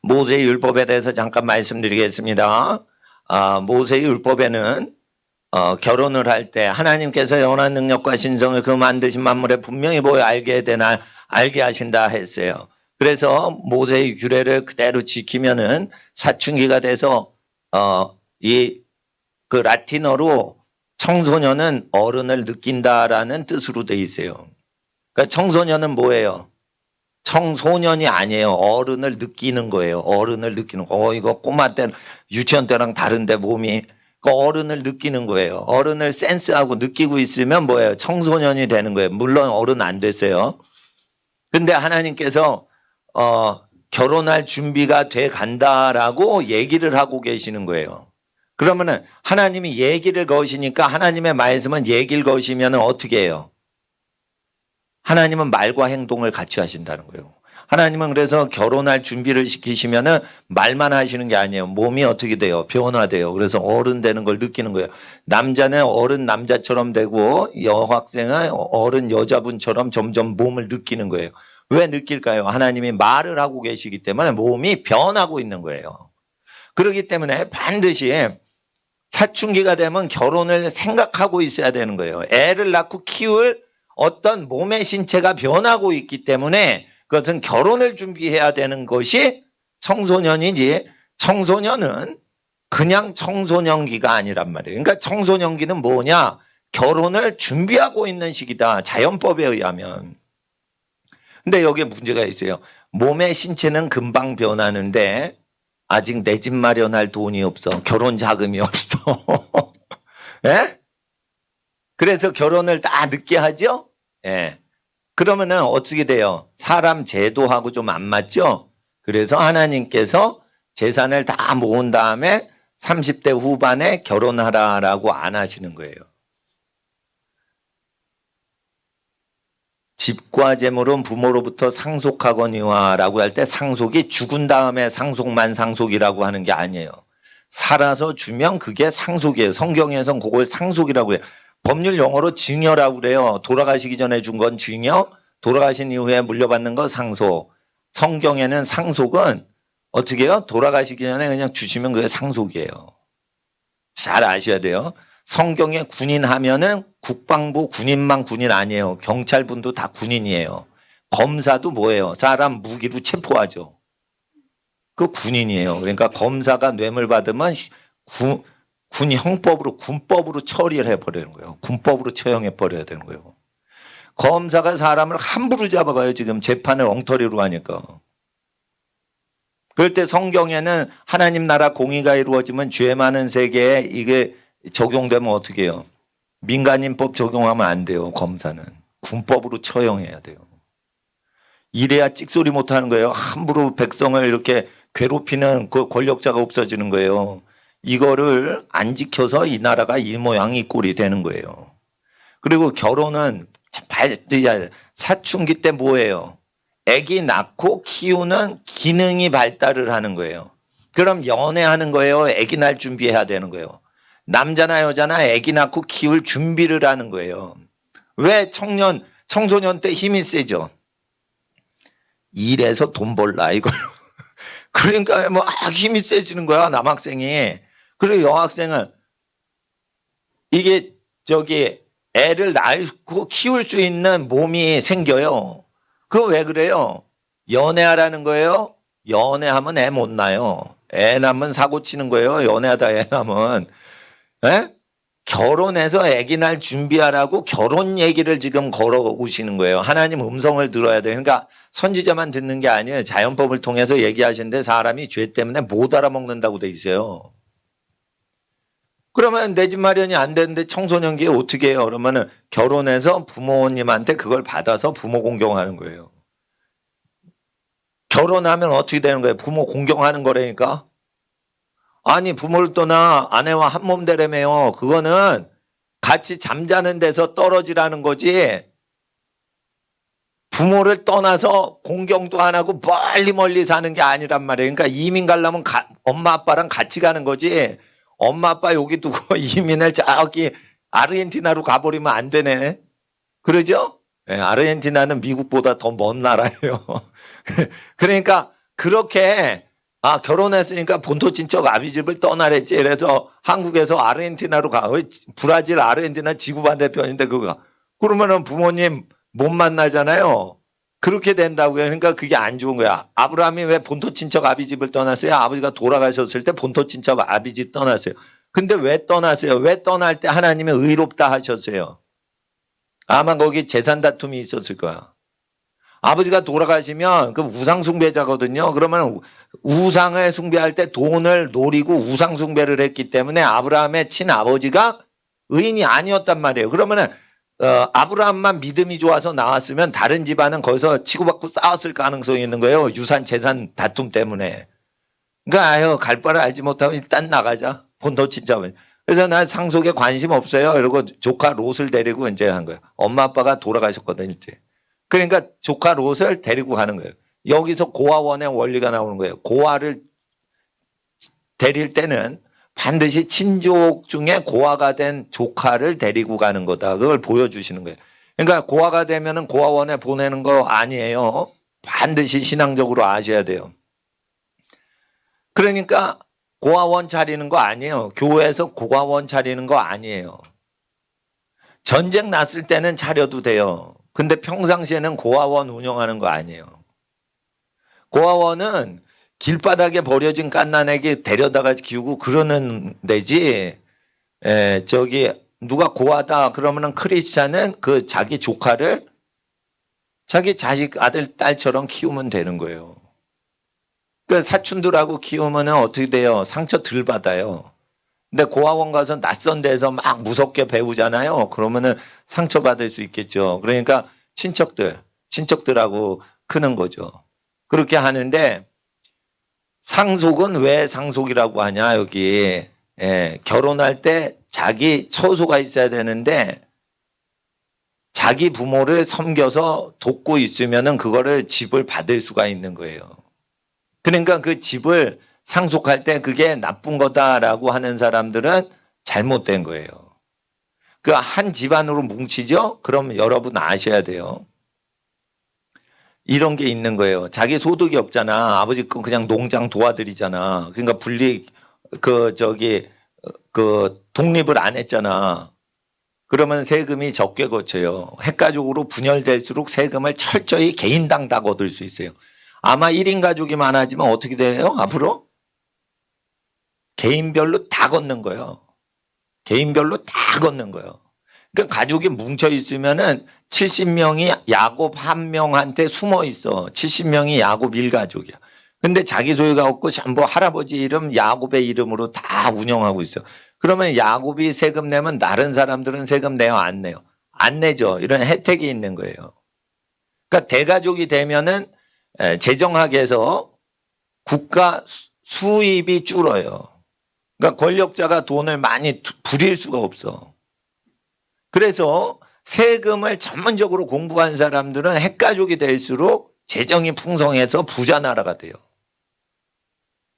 모세의 율법에 대해서 잠깐 말씀드리겠습니다. 모세의 율법에는 결혼을 할 때 하나님께서 영원한 능력과 신성을 그 만드신 만물에 분명히 보여 알게 하신다 했어요. 그래서 모세의 규례를 그대로 지키면은 사춘기가 돼서 그 라틴어로 청소년은 어른을 느낀다라는 뜻으로 돼 있어요. 그러니까 청소년은 뭐예요? 청소년이 아니에요. 어른을 느끼는 거예요. 어른을 느끼는 거. 이거 꼬마 때 유치원 때랑 다른데 몸이 어른을 느끼는 거예요. 어른을 센스하고 느끼고 있으면 뭐예요? 청소년이 되는 거예요. 물론 어른 안 됐어요. 근데 하나님께서 결혼할 준비가 돼 간다라고 얘기를 하고 계시는 거예요. 그러면은 하나님이 얘기를 거시니까 하나님의 말씀은 얘기를 거시면 어떻게 해요? 하나님은 말과 행동을 같이 하신다는 거예요. 하나님은 그래서 결혼할 준비를 시키시면은 말만 하시는 게 아니에요. 몸이 어떻게 돼요? 변화돼요. 그래서 어른 되는 걸 느끼는 거예요. 남자는 어른 남자처럼 되고 여학생은 어른 여자분처럼 점점 몸을 느끼는 거예요. 왜 느낄까요? 하나님이 말을 하고 계시기 때문에 몸이 변하고 있는 거예요. 그렇기 때문에 반드시 사춘기가 되면 결혼을 생각하고 있어야 되는 거예요. 애를 낳고 키울 어떤 몸의 신체가 변하고 있기 때문에 그것은 결혼을 준비해야 되는 것이 청소년이지, 청소년은 그냥 청소년기가 아니란 말이에요. 그러니까 청소년기는 뭐냐? 결혼을 준비하고 있는 시기다. 자연법에 의하면. 근데 여기에 문제가 있어요. 몸의 신체는 금방 변하는데 아직 내 집 마련할 돈이 없어. 결혼 자금이 없어. 예? 그래서 결혼을 다 늦게 하죠? 예. 그러면은 어떻게 돼요? 사람 제도하고 좀 안 맞죠? 그래서 하나님께서 재산을 다 모은 다음에 30대 후반에 결혼하라라고 안 하시는 거예요. 집과 재물은 부모로부터 상속하거니와라고 할 때 상속이 죽은 다음에 상속만 상속이라고 하는 게 아니에요. 살아서 주면 그게 상속이에요. 성경에서는 그걸 상속이라고 해요. 법률 용어로 증여라고 그래요. 돌아가시기 전에 준 건 증여, 돌아가신 이후에 물려받는 건 상속. 성경에는 상속은 어떻게 해요? 돌아가시기 전에 그냥 주시면 그게 상속이에요. 잘 아셔야 돼요. 성경에 군인 하면은 국방부 군인만 군인 아니에요. 경찰분도 다 군인이에요. 검사도 뭐예요? 사람 무기로 체포하죠. 그 군인이에요. 그러니까 검사가 뇌물 받으면 군 형법으로 군법으로 처리를 해버리는 거예요. 군법으로 처형해 버려야 되는 거예요. 검사가 사람을 함부로 잡아가요. 지금 재판을 엉터리로 하니까. 그럴 때 성경에는 하나님 나라 공의가 이루어지면 죄 많은 세계에 이게 적용되면 어떻게 해요? 민간인법 적용하면 안 돼요. 검사는. 군법으로 처형해야 돼요. 이래야 찍소리 못하는 거예요. 함부로 백성을 이렇게 괴롭히는 그 권력자가 없어지는 거예요. 이거를 안 지켜서 이 나라가 이 모양 이 꼴이 되는 거예요. 그리고 결혼은 사춘기 때 뭐예요? 아기 낳고 키우는 기능이 발달을 하는 거예요. 그럼 연애하는 거예요? 아기 낳을 준비해야 되는 거예요. 남자나 여자나 아기 낳고 키울 준비를 하는 거예요. 왜 청소년 때 힘이 세죠? 일해서 돈 벌라 이거. 그러니까 뭐 힘이 세지는 거야 남학생이. 그리고 여학생은 이게 애를 낳고 키울 수 있는 몸이 생겨요. 그거 왜 그래요? 연애하라는 거예요? 연애하면 애 못 낳아요. 애 낳으면 사고 치는 거예요. 연애하다 애 낳으면. 에? 결혼해서 아기 낳을 준비하라고 결혼 얘기를 지금 걸어오시는 거예요. 하나님 음성을 들어야 돼요. 그러니까 선지자만 듣는 게 아니에요. 자연법을 통해서 얘기하시는데 사람이 죄 때문에 못 알아먹는다고 돼 있어요. 그러면 내 집 마련이 안 되는데 청소년기에 어떻게 해요? 그러면은 결혼해서 부모님한테 그걸 받아서 부모 공경하는 거예요. 결혼하면 어떻게 되는 거예요? 부모 공경하는 거라니까? 아니, 부모를 떠나 아내와 한 몸 되려면요. 그거는 같이 잠자는 데서 떨어지라는 거지. 부모를 떠나서 공경도 안 하고 멀리 사는 게 아니란 말이에요. 그러니까 이민 가려면 엄마 아빠랑 같이 가는 거지. 엄마 아빠 여기 두고 이민을 저기 아르헨티나로 가버리면 안 되네. 그러죠? 네, 아르헨티나는 미국보다 더 먼 나라예요. 그러니까 그렇게 결혼했으니까 본토 친척 아비집을 떠나랬지. 그래서 한국에서 아르헨티나로 가. 브라질, 아르헨티나 지구 반대편인데 그거. 그러면은 부모님 못 만나잖아요. 그렇게 된다고요. 그러니까 그게 안 좋은 거야. 아브라함이 왜 본토 친척 아비집을 떠났어요? 아버지가 돌아가셨을 때 본토 친척 아비집 떠났어요. 근데 왜 떠났어요? 왜 떠날 때 하나님이 의롭다 하셨어요? 아마 거기 재산 다툼이 있었을 거야. 아버지가 돌아가시면 그 우상 숭배자거든요. 그러면 우상을 숭배할 때 돈을 노리고 우상 숭배를 했기 때문에 아브라함의 친아버지가 의인이 아니었단 말이에요. 그러면은 아브라함만 믿음이 좋아서 나왔으면 다른 집안은 거기서 치고받고 싸웠을 가능성이 있는 거예요. 유산 재산 다툼 때문에. 그러니까 아유 갈 바를 알지 못하고 일단 나가자. 본토 친척은. 그래서 난 상속에 관심 없어요. 이러고 조카 롯을 데리고 이제 한 거예요. 엄마 아빠가 돌아가셨거든 이제. 그러니까 조카 롯을 데리고 가는 거예요. 여기서 고아원의 원리가 나오는 거예요. 고아를 데릴 때는 반드시 친족 중에 고아가 된 조카를 데리고 가는 거다. 그걸 보여주시는 거예요. 그러니까 고아가 되면은 고아원에 보내는 거 아니에요. 반드시 신앙적으로 아셔야 돼요. 그러니까 고아원 차리는 거 아니에요. 교회에서 고아원 차리는 거 아니에요. 전쟁 났을 때는 차려도 돼요. 근데 평상시에는 고아원 운영하는 거 아니에요. 고아원은 길바닥에 버려진 갓난아기 데려다가 키우고 그러는 데지. 저기 누가 고아다 그러면은 크리스찬은 그 자기 조카를 자기 자식 아들 딸처럼 키우면 되는 거예요. 그 사촌들하고 키우면은 어떻게 돼요? 상처 덜 받아요. 근데 고아원 가서 낯선 데서 막 무섭게 배우잖아요. 그러면은 상처받을 수 있겠죠. 그러니까 친척들하고 크는 거죠. 그렇게 하는데 상속은 왜 상속이라고 하냐, 여기. 결혼할 때 자기 처소가 있어야 되는데 자기 부모를 섬겨서 돕고 있으면은 그거를 집을 받을 수가 있는 거예요. 그러니까 그 집을 상속할 때 그게 나쁜 거다라고 하는 사람들은 잘못된 거예요. 그 한 집안으로 뭉치죠? 그럼 여러분 아셔야 돼요. 이런 게 있는 거예요. 자기 소득이 없잖아. 아버지 거 그냥 농장 도와드리잖아. 그러니까 독립을 안 했잖아. 그러면 세금이 적게 거쳐요. 핵가족으로 분열될수록 세금을 철저히 개인당 다 거둘 수 있어요. 아마 1인 가족이 많아지면 어떻게 돼요? 앞으로? 개인별로 다 걷는 거예요. 개인별로 다 걷는 거예요. 그러니까 가족이 뭉쳐 있으면은 70명이 야곱 한 명한테 숨어 있어. 70명이 야곱 일가족이야. 근데 자기 소유가 없고 전부 할아버지 이름, 야곱의 이름으로 다 운영하고 있어. 그러면 야곱이 세금 내면 다른 사람들은 세금 내요, 안 내요? 안 내죠. 이런 혜택이 있는 거예요. 그러니까 대가족이 되면은 재정학에서 국가 수입이 줄어요. 그러니까 권력자가 돈을 많이 부릴 수가 없어. 그래서 세금을 전문적으로 공부한 사람들은 핵가족이 될수록 재정이 풍성해서 부자 나라가 돼요.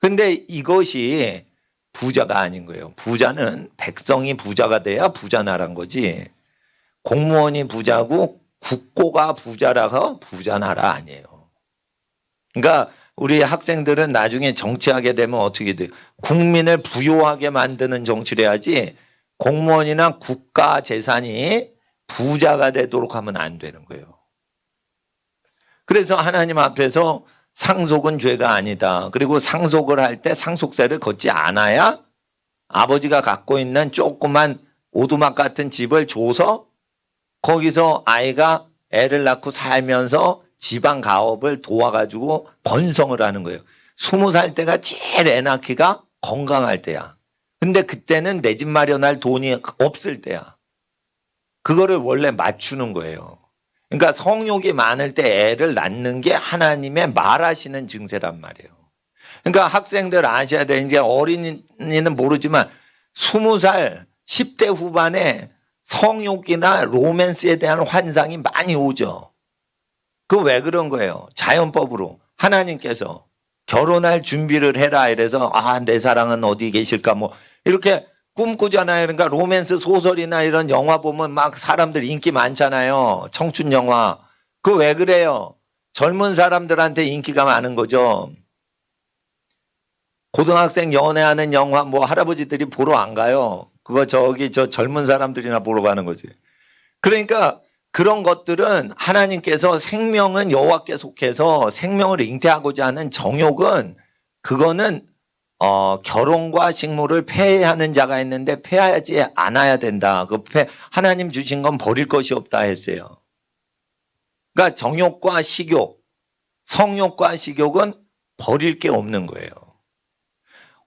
근데 이것이 부자가 아닌 거예요. 부자는 백성이 부자가 돼야 부자 나라인 거지. 공무원이 부자고 국고가 부자라서 부자 나라 아니에요. 그러니까 우리 학생들은 나중에 정치하게 되면 어떻게 돼요? 국민을 부유하게 만드는 정치를 해야지 공무원이나 국가 재산이 부자가 되도록 하면 안 되는 거예요. 그래서 하나님 앞에서 상속은 죄가 아니다. 그리고 상속을 할 때 상속세를 걷지 않아야 아버지가 갖고 있는 조그만 오두막 같은 집을 줘서 거기서 아이가 애를 낳고 살면서 지방 가업을 도와가지고 번성을 하는 거예요. 20살 때가 제일 애 낳기가 건강할 때야. 근데 그때는 내 집 마련할 돈이 없을 때야. 그거를 원래 맞추는 거예요. 그러니까 성욕이 많을 때 애를 낳는 게 하나님의 말하시는 증세란 말이에요. 그러니까 학생들 아셔야 돼. 이제 어린이는 모르지만 20살, 10대 후반에 성욕이나 로맨스에 대한 환상이 많이 오죠. 그 왜 그런 거예요? 자연법으로 하나님께서 결혼할 준비를 해라 이래서 내 사랑은 어디 계실까 뭐 이렇게 꿈꾸잖아요. 그러니까 로맨스 소설이나 이런 영화 보면 막 사람들 인기 많잖아요. 청춘 영화. 그 왜 그래요? 젊은 사람들한테 인기가 많은 거죠. 고등학생 연애하는 영화 뭐 할아버지들이 보러 안 가요. 그거 저 젊은 사람들이나 보러 가는 거지. 그러니까 그런 것들은 하나님께서 생명은 여호와께 속해서 생명을 잉태하고자 하는 정욕은 그거는 결혼과 식물을 폐하는 자가 있는데 폐하지 않아야 된다. 하나님 주신 건 버릴 것이 없다 했어요. 그러니까 정욕과 식욕, 성욕과 식욕은 버릴 게 없는 거예요.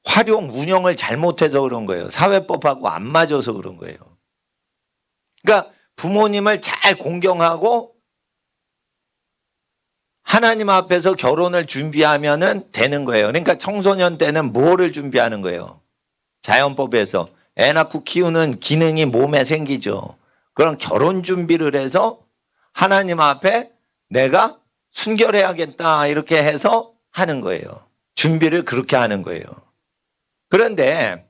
활용 운영을 잘못해서 그런 거예요. 사회법하고 안 맞아서 그런 거예요. 그러니까 부모님을 잘 공경하고 하나님 앞에서 결혼을 준비하면은 되는 거예요. 그러니까 청소년 때는 뭐를 준비하는 거예요? 자연법에서 애 낳고 키우는 기능이 몸에 생기죠. 그럼 결혼 준비를 해서 하나님 앞에 내가 순결해야겠다 이렇게 해서 하는 거예요. 준비를 그렇게 하는 거예요. 그런데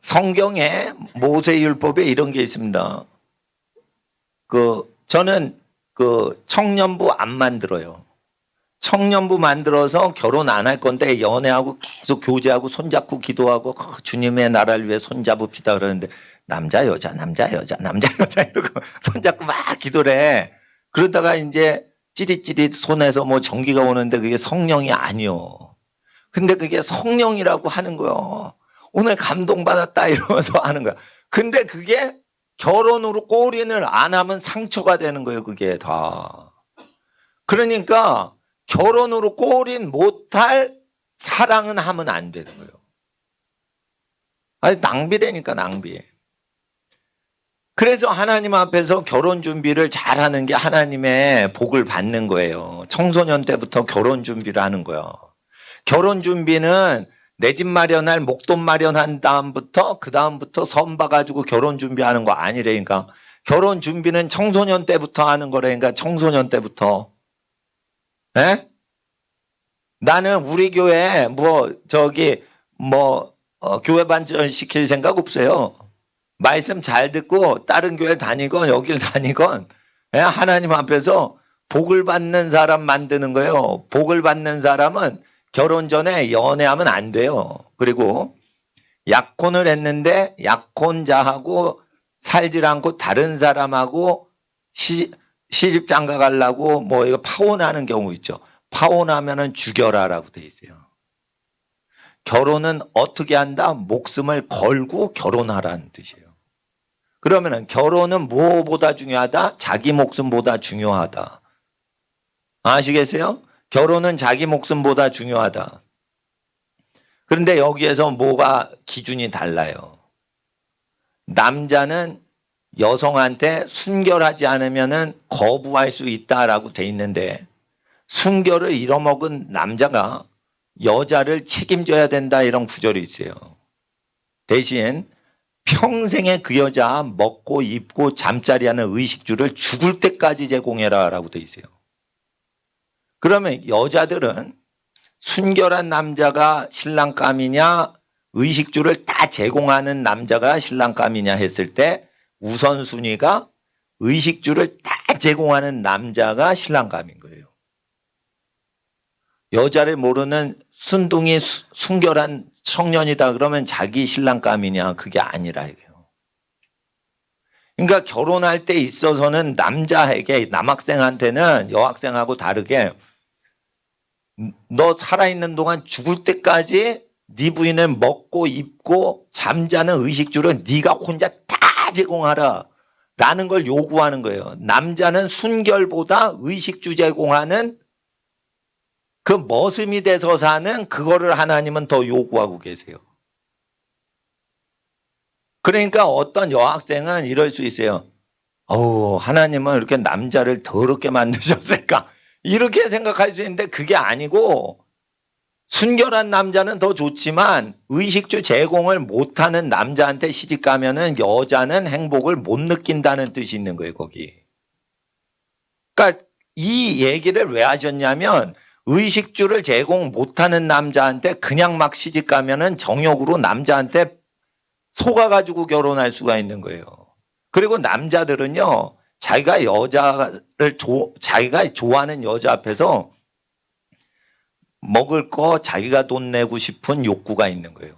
성경에 모세율법에 이런 게 있습니다. 저는 청년부 안 만들어요. 청년부 만들어서 결혼 안 할 건데 연애하고 계속 교제하고 손잡고 기도하고 주님의 나라를 위해 손잡읍시다 그러는데 남자 여자 남자 여자 남자 여자 이러고 손잡고 막 기도를 해. 그러다가 이제 찌릿찌릿 손에서 뭐 전기가 오는데 그게 성령이 아니요. 근데 그게 성령이라고 하는 거요. 오늘 감동받았다 이러면서 하는 거야. 근데 그게 결혼으로 골인을 안 하면 상처가 되는 거예요. 그게 다. 그러니까 결혼으로 골인 못할 사랑은 하면 안 되는 거예요. 아니 낭비되니까 낭비. 그래서 하나님 앞에서 결혼 준비를 잘하는 게 하나님의 복을 받는 거예요. 청소년 때부터 결혼 준비를 하는 거예요. 결혼 준비는 내 집 마련할 목돈 마련한 다음부터 그 다음부터 선 봐가지고 결혼 준비하는 거 아니라니까. 결혼 준비는 청소년 때부터 하는 거라니까. 청소년 때부터. 에? 나는 우리 교회 교회 반전 시킬 생각 없어요. 말씀 잘 듣고 다른 교회 다니건 여길 다니건 하나님 앞에서 복을 받는 사람 만드는 거예요. 복을 받는 사람은 결혼 전에 연애하면 안 돼요. 그리고 약혼을 했는데 약혼자하고 살질 않고 다른 사람하고 시집 장가 가려고 이거 파혼하는 경우 있죠. 파혼하면은 죽여라라고 돼 있어요. 결혼은 어떻게 한다? 목숨을 걸고 결혼하라는 뜻이에요. 그러면은 결혼은 무엇보다 중요하다? 자기 목숨보다 중요하다. 아시겠어요? 결혼은 자기 목숨보다 중요하다. 그런데 여기에서 뭐가 기준이 달라요. 남자는 여성한테 순결하지 않으면은 거부할 수 있다라고 돼 있는데 순결을 잃어먹은 남자가 여자를 책임져야 된다 이런 구절이 있어요. 대신 평생에 그 여자 먹고 입고 잠자리 하는 의식주를 죽을 때까지 제공해라 라고 돼 있어요. 그러면 여자들은 순결한 남자가 신랑감이냐 의식주를 다 제공하는 남자가 신랑감이냐 했을 때 우선순위가 의식주를 다 제공하는 남자가 신랑감인 거예요. 여자를 모르는 순둥이 순결한 청년이다 그러면 자기 신랑감이냐 그게 아니라 이거예요. 그러니까 결혼할 때 있어서는 남자에게 남학생한테는 여학생하고 다르게 너 살아있는 동안 죽을 때까지 네 부인을 먹고 입고 잠자는 의식주를 네가 혼자 다 제공하라 라는 걸 요구하는 거예요. 남자는 순결보다 의식주 제공하는 그 머슴이 돼서 사는 그거를 하나님은 더 요구하고 계세요. 그러니까 어떤 여학생은 이럴 수 있어요. 하나님은 이렇게 남자를 더럽게 만드셨을까? 이렇게 생각할 수 있는데 그게 아니고 순결한 남자는 더 좋지만 의식주 제공을 못하는 남자한테 시집 가면은 여자는 행복을 못 느낀다는 뜻이 있는 거예요, 거기. 그러니까 이 얘기를 왜 하셨냐면 의식주를 제공 못하는 남자한테 그냥 막 시집 가면은 정욕으로 남자한테 속아가지고 결혼할 수가 있는 거예요. 그리고 남자들은요, 자기가 좋아하는 여자 앞에서 먹을 거 자기가 돈 내고 싶은 욕구가 있는 거예요.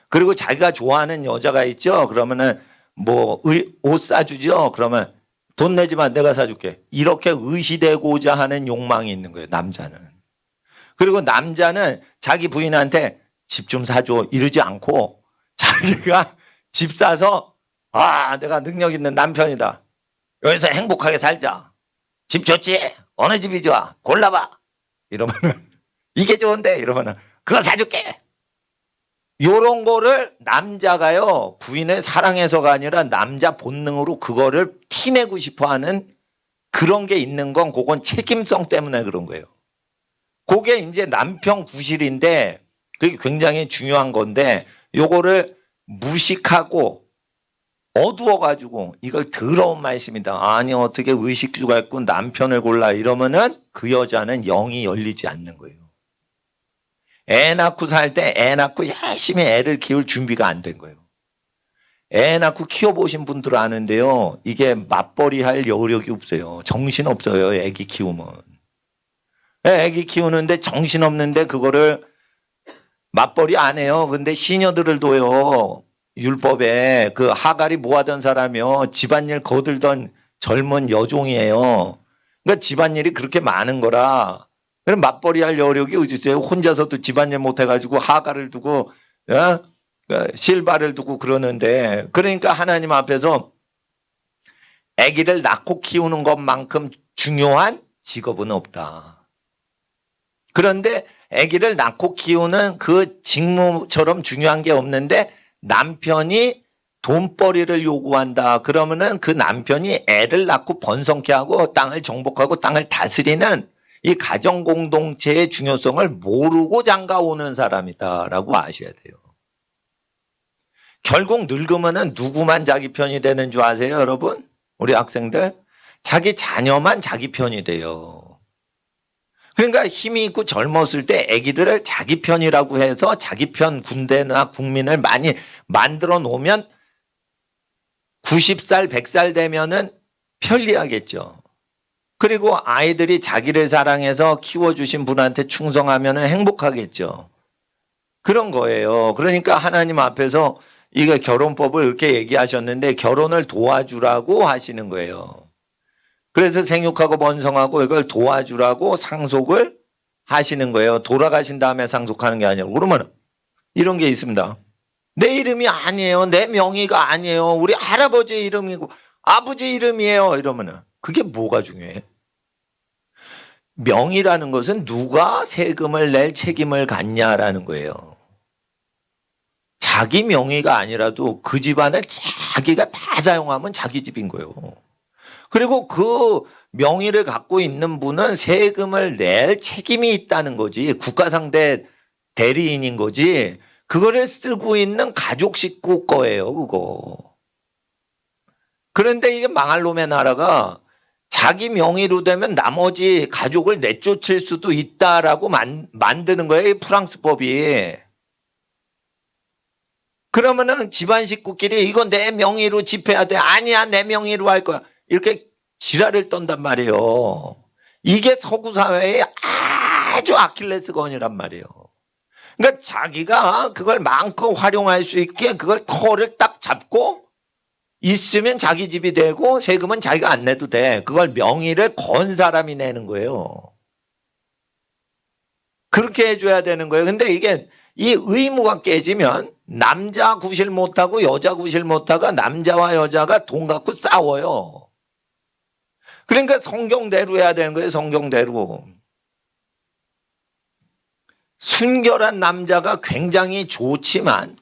그리고 자기가 좋아하는 여자가 있죠. 그러면은 뭐 옷 사주죠. 그러면 돈 내지만 내가 사줄게. 이렇게 의시되고자 하는 욕망이 있는 거예요. 남자는. 그리고 남자는 자기 부인한테 집 좀 사줘 이러지 않고 자기가 집 사서 내가 능력 있는 남편이다. 여기서 행복하게 살자. 집 좋지? 어느 집이 좋아? 골라봐. 이러면은 이게 좋은데 이러면은 그거 사줄게. 요런 거를 남자가요 부인을 사랑해서가 아니라 남자 본능으로 그거를 티내고 싶어하는 그런 게 있는 건 그건 책임성 때문에 그런 거예요. 그게 이제 남편 구실인데 그게 굉장히 중요한 건데 요거를 무식하고 어두워가지고 이걸 더러운 말씀이다. 아니 어떻게 의식주가 있고 남편을 골라 이러면은 그 여자는 영이 열리지 않는 거예요. 애 낳고 살 때 애 낳고 열심히 애를 키울 준비가 안 된 거예요. 애 낳고 키워보신 분들은 아는데요. 이게 맞벌이 할 여력이 없어요. 정신 없어요. 애기 키우면. 애기 키우는데 정신 없는데 그거를 맞벌이 안 해요. 근데 시녀들을 둬요. 율법에 그 하갈이 뭐 하던 사람이요. 집안일 거들던 젊은 여종이에요. 그러니까 집안일이 그렇게 많은 거라. 그럼 맞벌이 할 여력이 어디 있어요? 혼자서도 집안일 못 해가지고 하갈을 두고 실바를 두고 그러는데 그러니까 하나님 앞에서 아기를 낳고 키우는 것만큼 중요한 직업은 없다. 그런데 아기를 낳고 키우는 그 직무처럼 중요한 게 없는데 남편이 돈벌이를 요구한다. 그러면은 그 남편이 애를 낳고 번성케 하고 땅을 정복하고 땅을 다스리는 이 가정 공동체의 중요성을 모르고 장가오는 사람이다라고 아셔야 돼요. 결국 늙으면은 누구만 자기 편이 되는 줄 아세요, 여러분? 우리 학생들? 자기 자녀만 자기 편이 돼요. 그러니까 힘이 있고 젊었을 때 아기들을 자기 편이라고 해서 자기 편 군대나 국민을 많이 만들어 놓으면 90살, 100살 되면은 편리하겠죠. 그리고 아이들이 자기를 사랑해서 키워주신 분한테 충성하면 행복하겠죠. 그런 거예요. 그러니까 하나님 앞에서 이거 결혼법을 이렇게 얘기하셨는데 결혼을 도와주라고 하시는 거예요. 그래서 생육하고 번성하고 이걸 도와주라고 상속을 하시는 거예요. 돌아가신 다음에 상속하는 게 아니고. 그러면 이런 게 있습니다. 내 이름이 아니에요. 내 명의가 아니에요. 우리 할아버지 이름이고 아버지 이름이에요. 이러면은 그게 뭐가 중요해? 명의라는 것은 누가 세금을 낼 책임을 갖냐라는 거예요. 자기 명의가 아니라도 그 집안을 자기가 다 사용하면 자기 집인 거예요. 그리고 그 명의를 갖고 있는 분은 세금을 낼 책임이 있다는 거지. 국가상대 대리인인 거지. 그거를 쓰고 있는 가족 식구 거예요, 그거. 그런데 이게 망할 놈의 나라가 자기 명의로 되면 나머지 가족을 내쫓을 수도 있다라고 만드는 거예요, 이 프랑스법이. 그러면은 집안 식구끼리 이거 내 명의로 집해야 돼. 아니야, 내 명의로 할 거야. 이렇게 지랄을 떤단 말이에요. 이게 서구 사회의 아주 아킬레스건이란 말이에요. 그러니까 자기가 그걸 마음껏 활용할 수 있게 그걸 터를 딱 잡고 있으면 자기 집이 되고 세금은 자기가 안 내도 돼. 그걸 명의를 건 사람이 내는 거예요. 그렇게 해줘야 되는 거예요. 근데 이게 이 의무가 깨지면 남자 구실 못하고 여자 구실 못하고 남자와 여자가 돈 갖고 싸워요. 그러니까 성경대로 해야 되는 거예요. 성경대로. 순결한 남자가 굉장히 좋지만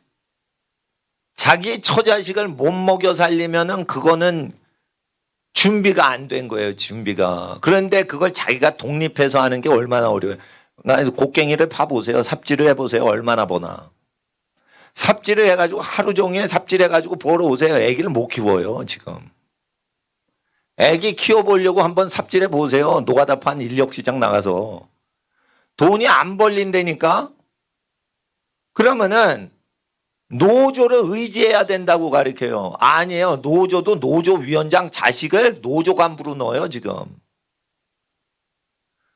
자기 처자식을 못 먹여 살리면은 그거는 준비가 안 된 거예요. 준비가. 그런데 그걸 자기가 독립해서 하는 게 얼마나 어려워요. 곡괭이를 파보세요. 삽질을 해보세요. 얼마나 버나. 삽질을 해가지고 하루 종일 삽질해가지고 보러 오세요. 애기를 못 키워요. 지금. 애기 키워보려고 한번 삽질해 보세요. 노가다판 인력시장 나가서. 돈이 안 벌린다니까? 그러면은 노조를 의지해야 된다고 가르쳐요. 아니에요. 노조도 노조위원장 자식을 노조 간부로 넣어요, 지금.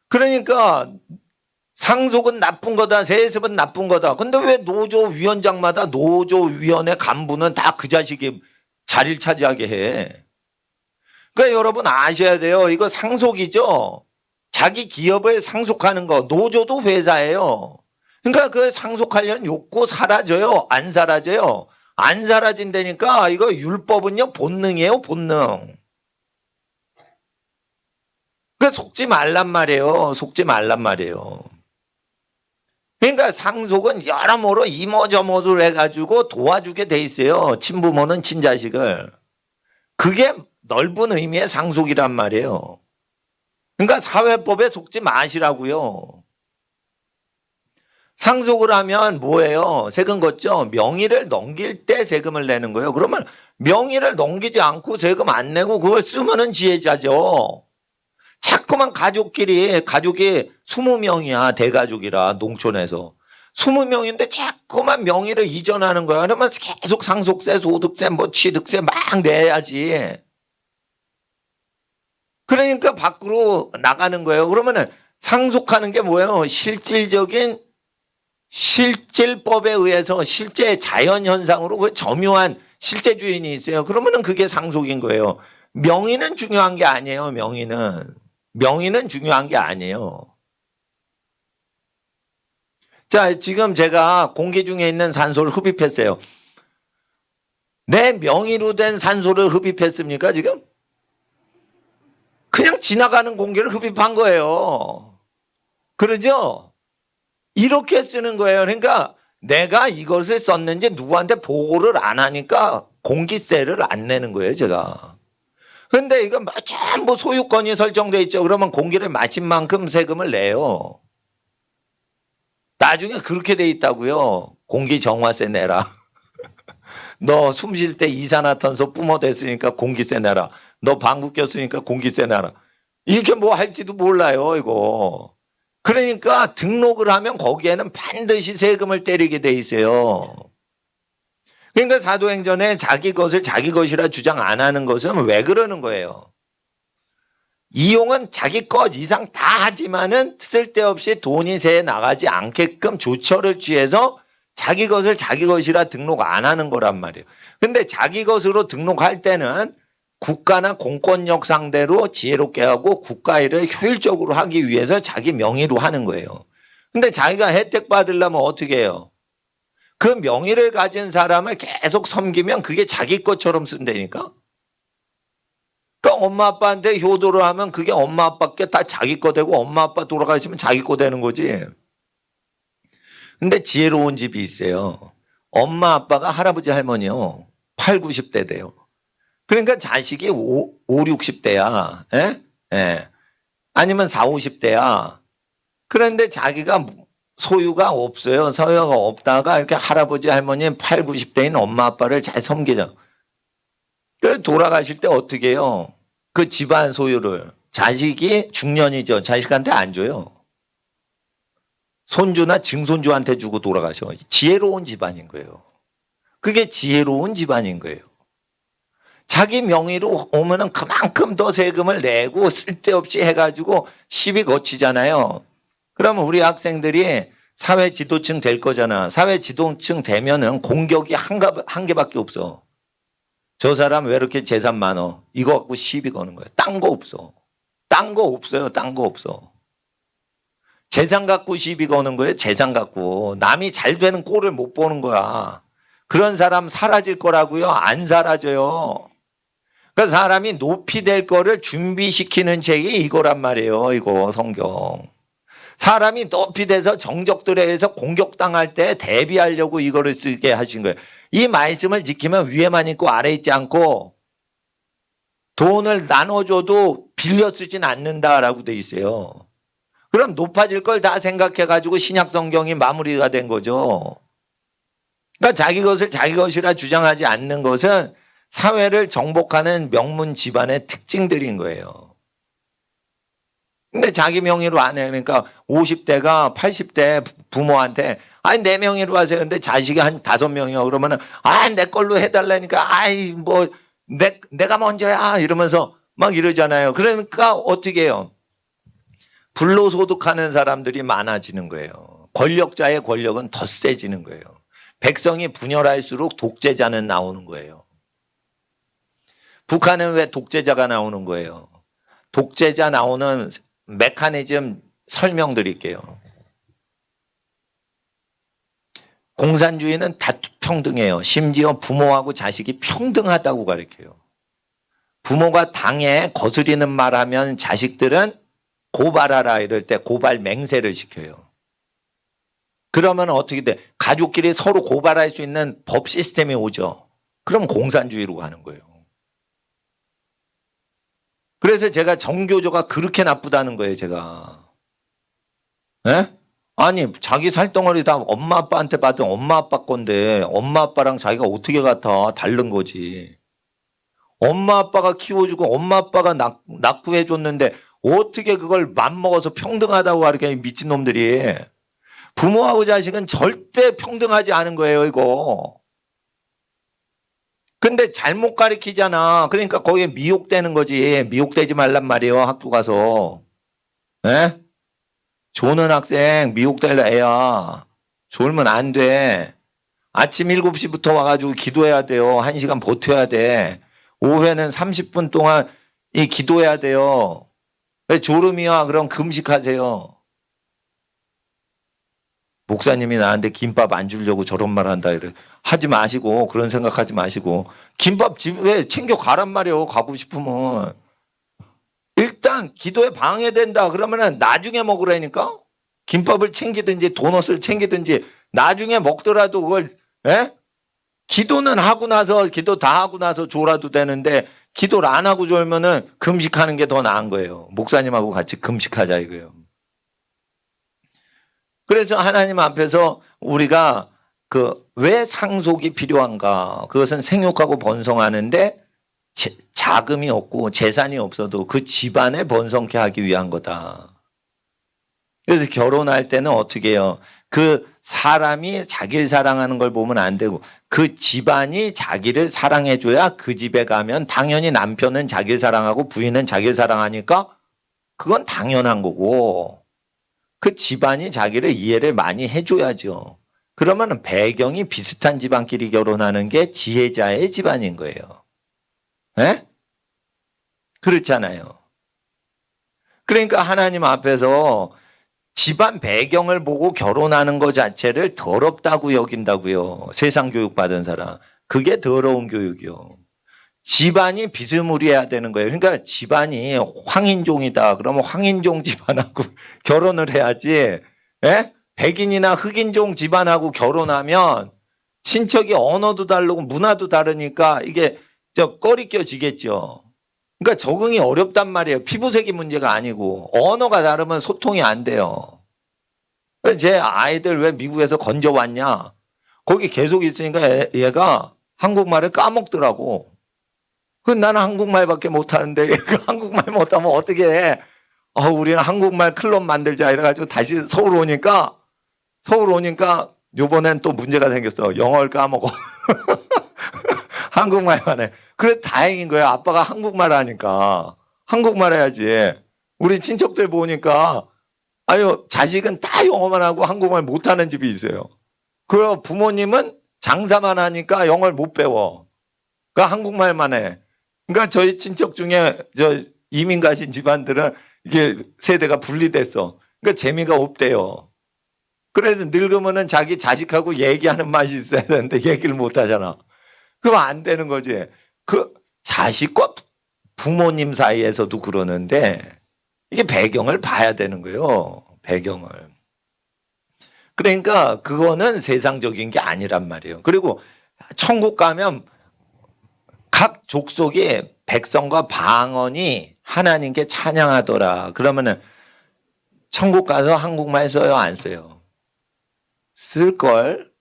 그러니까 상속은 나쁜 거다. 세습은 나쁜 거다. 근데 왜 노조위원장마다 노조위원회 간부는 다 그 자식이 자리를 차지하게 해? 그러니까 여러분 아셔야 돼요. 이거 상속이죠. 자기 기업을 상속하는 거. 노조도 회사예요. 그러니까 그 상속하려는 욕구 사라져요? 안 사라져요? 안 사라진다니까 이거 율법은요 본능이에요. 본능. 그 속지 말란 말이에요. 속지 말란 말이에요. 그러니까 상속은 여러모로 이모저모를 해가지고 도와주게 돼 있어요. 친부모는 친자식을. 그게 넓은 의미의 상속이란 말이에요. 그러니까 사회법에 속지 마시라고요. 상속을 하면 뭐예요? 세금 걷죠? 명의를 넘길 때 세금을 내는 거예요. 그러면 명의를 넘기지 않고 세금 안 내고 그걸 쓰면은 지혜자죠. 자꾸만 가족이 20명이야. 대가족이라 농촌에서. 20명인데 자꾸만 명의를 이전하는 거야. 그러면 계속 상속세, 소득세, 뭐 취득세 막 내야지. 그러니까 밖으로 나가는 거예요. 그러면은 상속하는 게 뭐예요? 실질법에 의해서 실제 자연현상으로 그 점유한 실제 주인이 있어요. 그러면은 그게 상속인 거예요. 명의는 중요한 게 아니에요. 명의는 중요한 게 아니에요. 자, 지금 제가 공기 중에 있는 산소를 흡입했어요. 내 명의로 된 산소를 흡입했습니까, 지금? 그냥 지나가는 공기를 흡입한 거예요. 그러죠? 이렇게 쓰는 거예요. 그러니까 내가 이것을 썼는지 누구한테 보고를 안 하니까 공기세를 안 내는 거예요, 제가. 근데 이거 전부 소유권이 설정돼 있죠. 그러면 공기를 마신 만큼 세금을 내요. 나중에 그렇게 돼 있다고요. 공기 정화세 내라. 너 숨 쉴 때 이산화탄소 뿜어댔으니까 공기세 내라. 너 방구 꼈으니까 공기세 내라. 이렇게 뭐 할지도 몰라요, 이거. 그러니까 등록을 하면 거기에는 반드시 세금을 때리게 돼 있어요. 그러니까 사도행전에 자기 것을 자기 것이라 주장 안 하는 것은 왜 그러는 거예요? 이용은 자기 것 이상 다 하지만은 쓸데없이 돈이 새 나가지 않게끔 조처를 취해서 자기 것을 자기 것이라 등록 안 하는 거란 말이에요. 근데 자기 것으로 등록할 때는 국가나 공권력 상대로 지혜롭게 하고 국가 일을 효율적으로 하기 위해서 자기 명의로 하는 거예요. 근데 자기가 혜택 받으려면 어떻게 해요? 그 명의를 가진 사람을 계속 섬기면 그게 자기 것처럼 쓴다니까? 그러니까 엄마 아빠한테 효도를 하면 그게 엄마 아빠께 다 자기 거 되고 엄마 아빠 돌아가시면 자기 거 되는 거지. 근데 지혜로운 집이 있어요. 엄마 아빠가 할아버지 할머니요. 8, 90대 돼요. 그러니까 자식이 5, 60대야. 예? 예. 아니면 4, 50대야. 그런데 자기가 소유가 없어요. 소유가 없다가 이렇게 할아버지 할머니 8, 90대인 엄마 아빠를 잘 섬기죠. 그 돌아가실 때 어떻게 해요? 그 집안 소유를 자식이 중년이죠. 자식한테 안 줘요. 손주나 증손주한테 주고 돌아가셔. 지혜로운 집안인 거예요. 그게 지혜로운 집안인 거예요. 자기 명의로 오면은 그만큼 더 세금을 내고 쓸데없이 해가지고 시비 거치잖아요. 그러면 우리 학생들이 사회 지도층 될 거잖아. 사회 지도층 되면은 공격이 한 개밖에 없어. 저 사람 왜 이렇게 재산 많어? 이거 갖고 시비 거는 거야. 딴 거 없어. 딴 거 없어요. 딴 거 없어. 재산 갖고 시비 거는 거예요. 재산 갖고. 남이 잘 되는 꼴을 못 보는 거야. 그런 사람 사라질 거라고요? 안 사라져요. 그 사람이 높이 될 거를 준비시키는 책이 이거란 말이에요. 이거 성경. 사람이 높이 돼서 정적들에 의해서 공격당할 때 대비하려고 이거를 쓰게 하신 거예요. 이 말씀을 지키면 위에만 있고 아래 있지 않고 돈을 나눠줘도 빌려 쓰진 않는다라고 돼 있어요. 그럼 높아질 걸 다 생각해가지고 신약 성경이 마무리가 된 거죠. 그러니까 자기 것을 자기 것이라 주장하지 않는 것은 사회를 정복하는 명문 집안의 특징들인 거예요. 근데 자기 명의로 안 해. 그러니까 50대가 80대 부모한테 아니 내 명의로 하세요. 근데 자식이 한 5명이요. 그러면은 내 걸로 해달라니까 뭐 내가 먼저야 이러면서 막 이러잖아요. 그러니까 어떻게 해요? 불로소득하는 사람들이 많아지는 거예요. 권력자의 권력은 더 세지는 거예요. 백성이 분열할수록 독재자는 나오는 거예요. 북한은 왜 독재자가 나오는 거예요? 독재자 나오는 메커니즘 설명드릴게요. 공산주의는 다 평등해요. 심지어 부모하고 자식이 평등하다고 가르쳐요. 부모가 당에 거스리는 말 하면 자식들은 고발하라 이럴 때 고발 맹세를 시켜요. 그러면 어떻게 돼? 가족끼리 서로 고발할 수 있는 법 시스템이 오죠. 그럼 공산주의로 가는 거예요. 그래서 제가 정교조가 그렇게 나쁘다는 거예요, 제가. 예? 아니, 자기 살덩어리 다 엄마 아빠한테 받은 엄마 아빠 건데 엄마 아빠랑 자기가 어떻게 같아? 다른 거지. 엄마 아빠가 키워주고 엄마 아빠가 낳고 해줬는데 어떻게 그걸 맘먹어서 평등하다고 가르쳐 미친놈들이. 부모하고 자식은 절대 평등하지 않은 거예요, 이거. 근데 잘못 가르치잖아. 그러니까 거기에 미혹되는 거지. 미혹되지 말란 말이에요, 학교 가서. 에? 조는 학생 미혹될 애야. 졸면 안 돼. 아침 7시부터 와가지고 기도해야 돼요. 1시간 버텨야 돼. 오후에는 30분 동안 기도해야 돼요. 왜 졸음이야? 그럼 금식하세요. 목사님이 나한테 김밥 안 주려고 저런 말 한다 이래. 하지 마시고 그런 생각하지 마시고 김밥 집에 챙겨 가란 말이에요. 가고 싶으면. 일단 기도에 방해된다 그러면은 나중에 먹으라니까. 김밥을 챙기든지 도넛을 챙기든지 나중에 먹더라도 그걸 기도는 하고 나서 기도 다 하고 나서 졸아도 되는데 기도를 안 하고 졸면은 금식하는 게 더 나은 거예요. 목사님하고 같이 금식하자 이거예요. 그래서 하나님 앞에서 우리가 왜 상속이 필요한가? 그것은 생육하고 번성하는데 자금이 없고 재산이 없어도 그 집안을 번성케 하기 위한 거다. 그래서 결혼할 때는 어떻게 해요? 그 사람이 자기를 사랑하는 걸 보면 안 되고 그 집안이 자기를 사랑해줘야 그 집에 가면 당연히 남편은 자기를 사랑하고 부인은 자기를 사랑하니까 그건 당연한 거고 그 집안이 자기를 이해를 많이 해줘야죠. 그러면 배경이 비슷한 집안끼리 결혼하는 게 지혜자의 집안인 거예요. 에? 그렇잖아요. 그러니까 하나님 앞에서 집안 배경을 보고 결혼하는 것 자체를 더럽다고 여긴다고요. 세상 교육 받은 사람. 그게 더러운 교육이요. 집안이 비스무리해야 되는 거예요. 그러니까 집안이 황인종이다. 그러면 황인종 집안하고 결혼을 해야지. 예? 백인이나 흑인종 집안하고 결혼하면 친척이 언어도 다르고 문화도 다르니까 이게 꺼리 껴지겠죠. 그러니까 적응이 어렵단 말이에요. 피부색이 문제가 아니고 언어가 다르면 소통이 안 돼요. 제 아이들 왜 미국에서 건져왔냐? 거기 계속 있으니까 얘가 한국말을 까먹더라고. 나는 한국말밖에 못하는데 한국말 못하면 어떻게 해? 우리는 한국말 클럽 만들자 이래가지고 다시 서울 오니까 요번엔 또 문제가 생겼어. 영어를 까먹어. 한국말만 해. 그래 다행인 거야. 아빠가 한국말 하니까. 한국말 해야지. 우리 친척들 보니까 자식은 다 영어만 하고 한국말 못하는 집이 있어요. 그리고 부모님은 장사만 하니까 영어를 못 배워. 그러니까 한국말만 해. 그러니까 저희 친척 중에 이민 가신 집안들은 이게 세대가 분리됐어. 그러니까 재미가 없대요. 그래서 늙으면은 자기 자식하고 얘기하는 맛이 있어야 되는데 얘기를 못 하잖아. 그럼 안 되는 거지. 그 자식과 부모님 사이에서도 그러는데 이게 배경을 봐야 되는 거예요. 배경을. 그러니까 그거는 세상적인 게 아니란 말이에요. 그리고 천국 가면 각 족속의 백성과 방언이 하나님께 찬양하더라. 그러면은 천국 가서 한국말 써요? 안 써요? 쓸걸?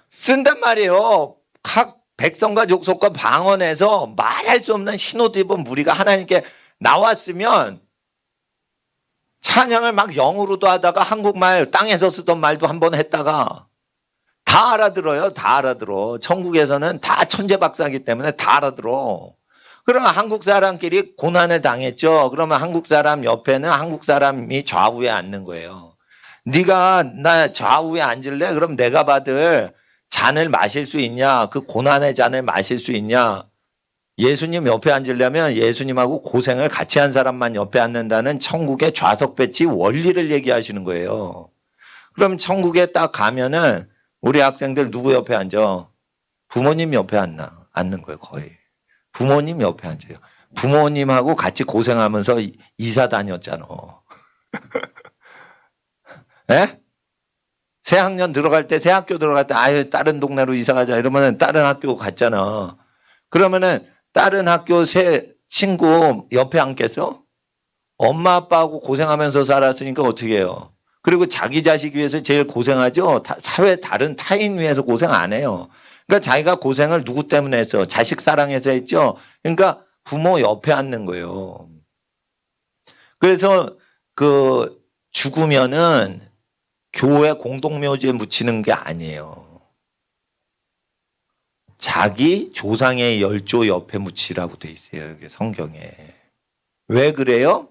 쓴단 말이에요. 각 백성과 족속과 방언에서 말할 수 없는 신호도 입은 무리가 하나님께 나왔으면 찬양을 막 영어로도 하다가 한국말 땅에서 쓰던 말도 한번 했다가 다 알아들어요. 다 알아들어. 천국에서는 다 천재박사이기 때문에 다 알아들어. 그러면 한국 사람끼리 고난을 당했죠. 그러면 한국 사람 옆에는 한국 사람이 좌우에 앉는 거예요. 네가 나 좌우에 앉을래? 그럼 내가 받을 잔을 마실 수 있냐? 그 고난의 잔을 마실 수 있냐? 예수님 옆에 앉으려면 예수님하고 고생을 같이 한 사람만 옆에 앉는다는 천국의 좌석 배치 원리를 얘기하시는 거예요. 그럼 천국에 딱 가면은 우리 학생들 누구 옆에 앉아? 부모님 옆에 앉는 거예요, 거의. 부모님 옆에 앉아요. 부모님하고 같이 고생하면서 이사 다녔잖아. 예? 새 학년 들어갈 때, 새 학교 들어갈 때, 아유, 다른 동네로 이사 가자. 이러면은 다른 학교 갔잖아. 그러면은 다른 학교 새 친구 옆에 앉겠어? 엄마, 아빠하고 고생하면서 살았으니까 어떻게 해요? 그리고 자기 자식 위해서 제일 고생하죠? 사회 다른 타인 위해서 고생 안 해요. 그러니까 자기가 고생을 누구 때문에 했어? 자식 사랑해서 했죠? 그러니까 부모 옆에 앉는 거예요. 그래서 그 죽으면은 교회 공동묘지에 묻히는 게 아니에요. 자기 조상의 열조 옆에 묻히라고 돼 있어요. 여기 성경에. 왜 그래요?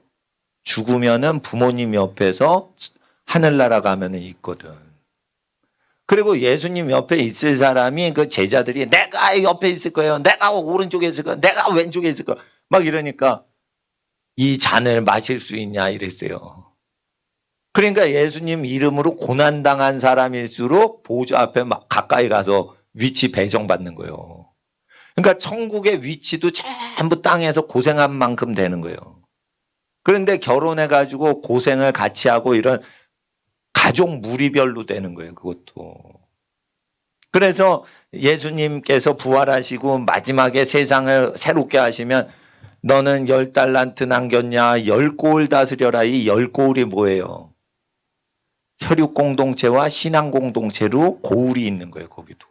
죽으면은 부모님 옆에서 하늘나라 가면은 있거든. 그리고 예수님 옆에 있을 사람이 그 제자들이 내가 옆에 있을 거예요. 내가 오른쪽에 있을 거예요. 내가 왼쪽에 있을 거예요. 막 이러니까 이 잔을 마실 수 있냐 이랬어요. 그러니까 예수님 이름으로 고난당한 사람일수록 보좌 앞에 막 가까이 가서 위치 배정받는 거예요. 그러니까 천국의 위치도 전부 땅에서 고생한 만큼 되는 거예요. 그런데 결혼해가지고 고생을 같이 하고 이런 가족 무리별로 되는 거예요, 그것도. 그래서 예수님께서 부활하시고 마지막에 세상을 새롭게 하시면 너는 10달란트 남겼냐, 10고을 다스려라. 이 10고을이 뭐예요? 혈육 공동체와 신앙 공동체로 고울이 있는 거예요, 거기도.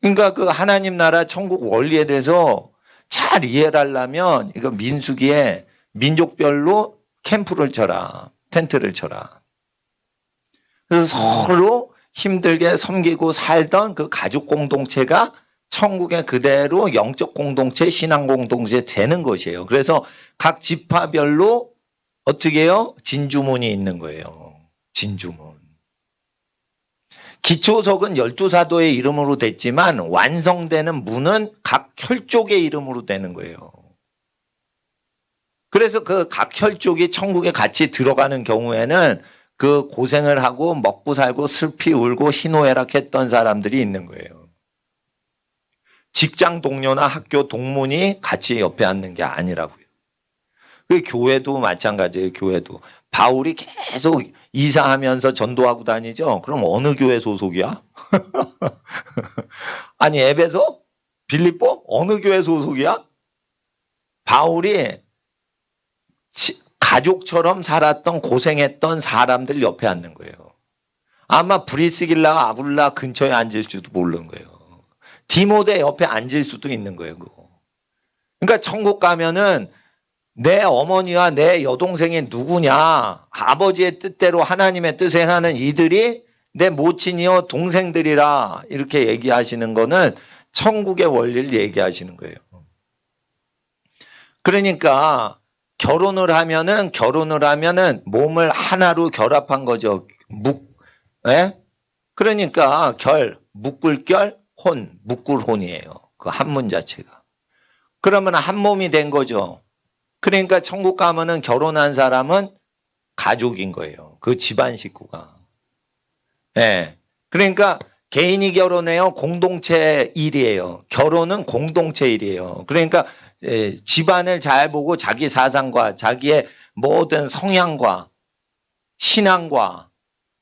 그러니까 그 하나님 나라 천국 원리에 대해서 잘 이해를 하려면 이거 민수기에 민족별로 캠프를 쳐라. 텐트를 쳐라. 그래서 서로 힘들게 섬기고 살던 그 가족 공동체가 천국에 그대로 영적 공동체, 신앙 공동체 되는 것이에요. 그래서 각 지파별로 어떻게 해요? 진주문이 있는 거예요. 진주문. 기초석은 12사도의 이름으로 됐지만 완성되는 문은 각 혈족의 이름으로 되는 거예요. 그래서 그 각 혈족이 천국에 같이 들어가는 경우에는 그 고생을 하고 먹고 살고 슬피 울고 희노애락했던 사람들이 있는 거예요. 직장 동료나 학교 동문이 같이 옆에 앉는 게 아니라고요. 그 교회도 마찬가지예요. 교회도. 바울이 계속 이사하면서 전도하고 다니죠. 그럼 어느 교회 소속이야? 아니 에베소? 빌립보? 어느 교회 소속이야? 바울이 가족처럼 살았던 고생했던 사람들 옆에 앉는 거예요. 아마 브리스길라 아굴라 근처에 앉을지도 모르는 거예요. 디모데 옆에 앉을 수도 있는 거예요. 그거. 그러니까 천국 가면은 내 어머니와 내 여동생이 누구냐? 아버지의 뜻대로 하나님의 뜻을 행하는 이들이 내 모친이요 동생들이라 이렇게 얘기하시는 거는 천국의 원리를 얘기하시는 거예요. 그러니까 결혼을 하면은 몸을 하나로 결합한 거죠. 예? 그러니까 묶을결, 묶을혼이에요. 그 한문 자체가. 그러면 한 몸이 된 거죠. 그러니까 천국 가면은 결혼한 사람은 가족인 거예요. 그 집안 식구가. 예. 그러니까 개인이 결혼해요. 공동체 일이에요. 결혼은 공동체 일이에요. 그러니까 집안을 잘 보고 자기 사상과 자기의 모든 성향과 신앙과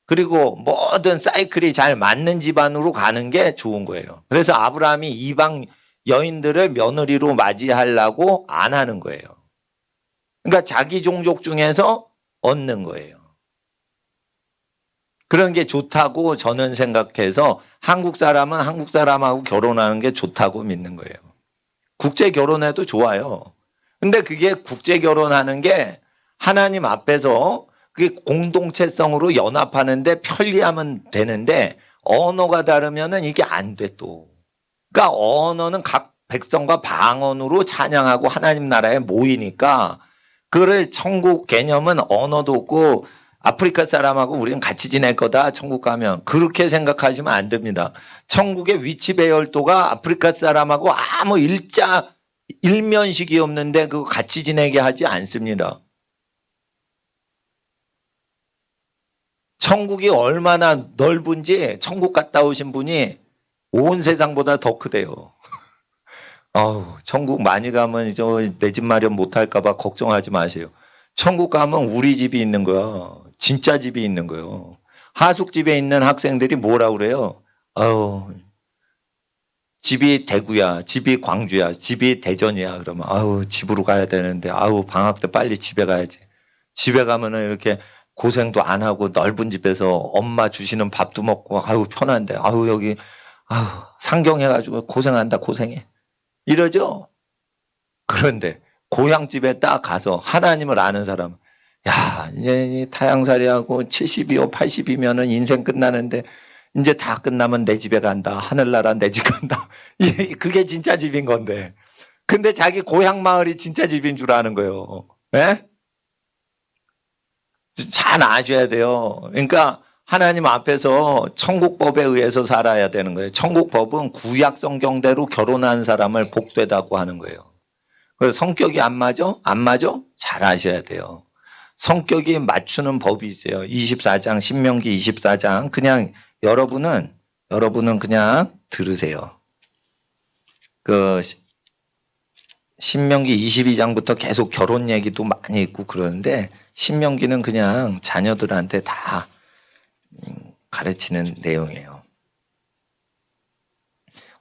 그리고 모든 사이클이 잘 맞는 집안으로 가는 게 좋은 거예요. 그래서 아브라함이 이방 여인들을 며느리로 맞이하려고 안 하는 거예요. 그러니까 자기 종족 중에서 얻는 거예요. 그런 게 좋다고 저는 생각해서 한국 사람은 한국 사람하고 결혼하는 게 좋다고 믿는 거예요. 국제 결혼해도 좋아요. 근데 그게 국제 결혼하는 게 하나님 앞에서 그게 공동체성으로 연합하는데 편리하면 되는데 언어가 다르면은 이게 안 돼 또. 그러니까 언어는 각 백성과 방언으로 찬양하고 하나님 나라에 모이니까 그거를 천국 개념은 언어도 없고 아프리카 사람하고 우리는 같이 지낼 거다. 천국 가면. 그렇게 생각하시면 안 됩니다. 천국의 위치 배열도가 아프리카 사람하고 아무 일면식이 없는데 그거 같이 지내게 하지 않습니다. 천국이 얼마나 넓은지 천국 갔다 오신 분이 온 세상보다 더 크대요. 천국 많이 가면 내 집 마련 못할까봐 걱정하지 마세요. 천국 가면 우리 집이 있는 거야. 진짜 집이 있는 거예요. 하숙집에 있는 학생들이 뭐라 그래요? 집이 대구야, 집이 광주야, 집이 대전이야. 그러면 집으로 가야 되는데 방학 때 빨리 집에 가야지. 집에 가면은 이렇게 고생도 안 하고 넓은 집에서 엄마 주시는 밥도 먹고 편한데 여기 상경해가지고 고생한다 고생해. 이러죠? 그런데 고향집에 딱 가서 하나님을 아는 사람, 야, 이제 타향살이하고 70이요, 80이면은 인생 끝나는데 이제 다 끝나면 내 집에 간다. 하늘나라 내 집 간다. 그게 진짜 집인 건데. 근데 자기 고향 마을이 진짜 집인 줄 아는 거예요. 예? 잘 아셔야 돼요. 그러니까 하나님 앞에서 천국법에 의해서 살아야 되는 거예요. 천국법은 구약 성경대로 결혼한 사람을 복되다고 하는 거예요. 그래서 성격이 안 맞아? 안 맞아? 잘 아셔야 돼요. 성격이 맞추는 법이 있어요. 24장, 신명기 24장. 그냥 여러분은 그냥 들으세요. 신명기 22장부터 계속 결혼 얘기도 많이 있고 그러는데 신명기는 그냥 자녀들한테 다 가르치는 내용이에요.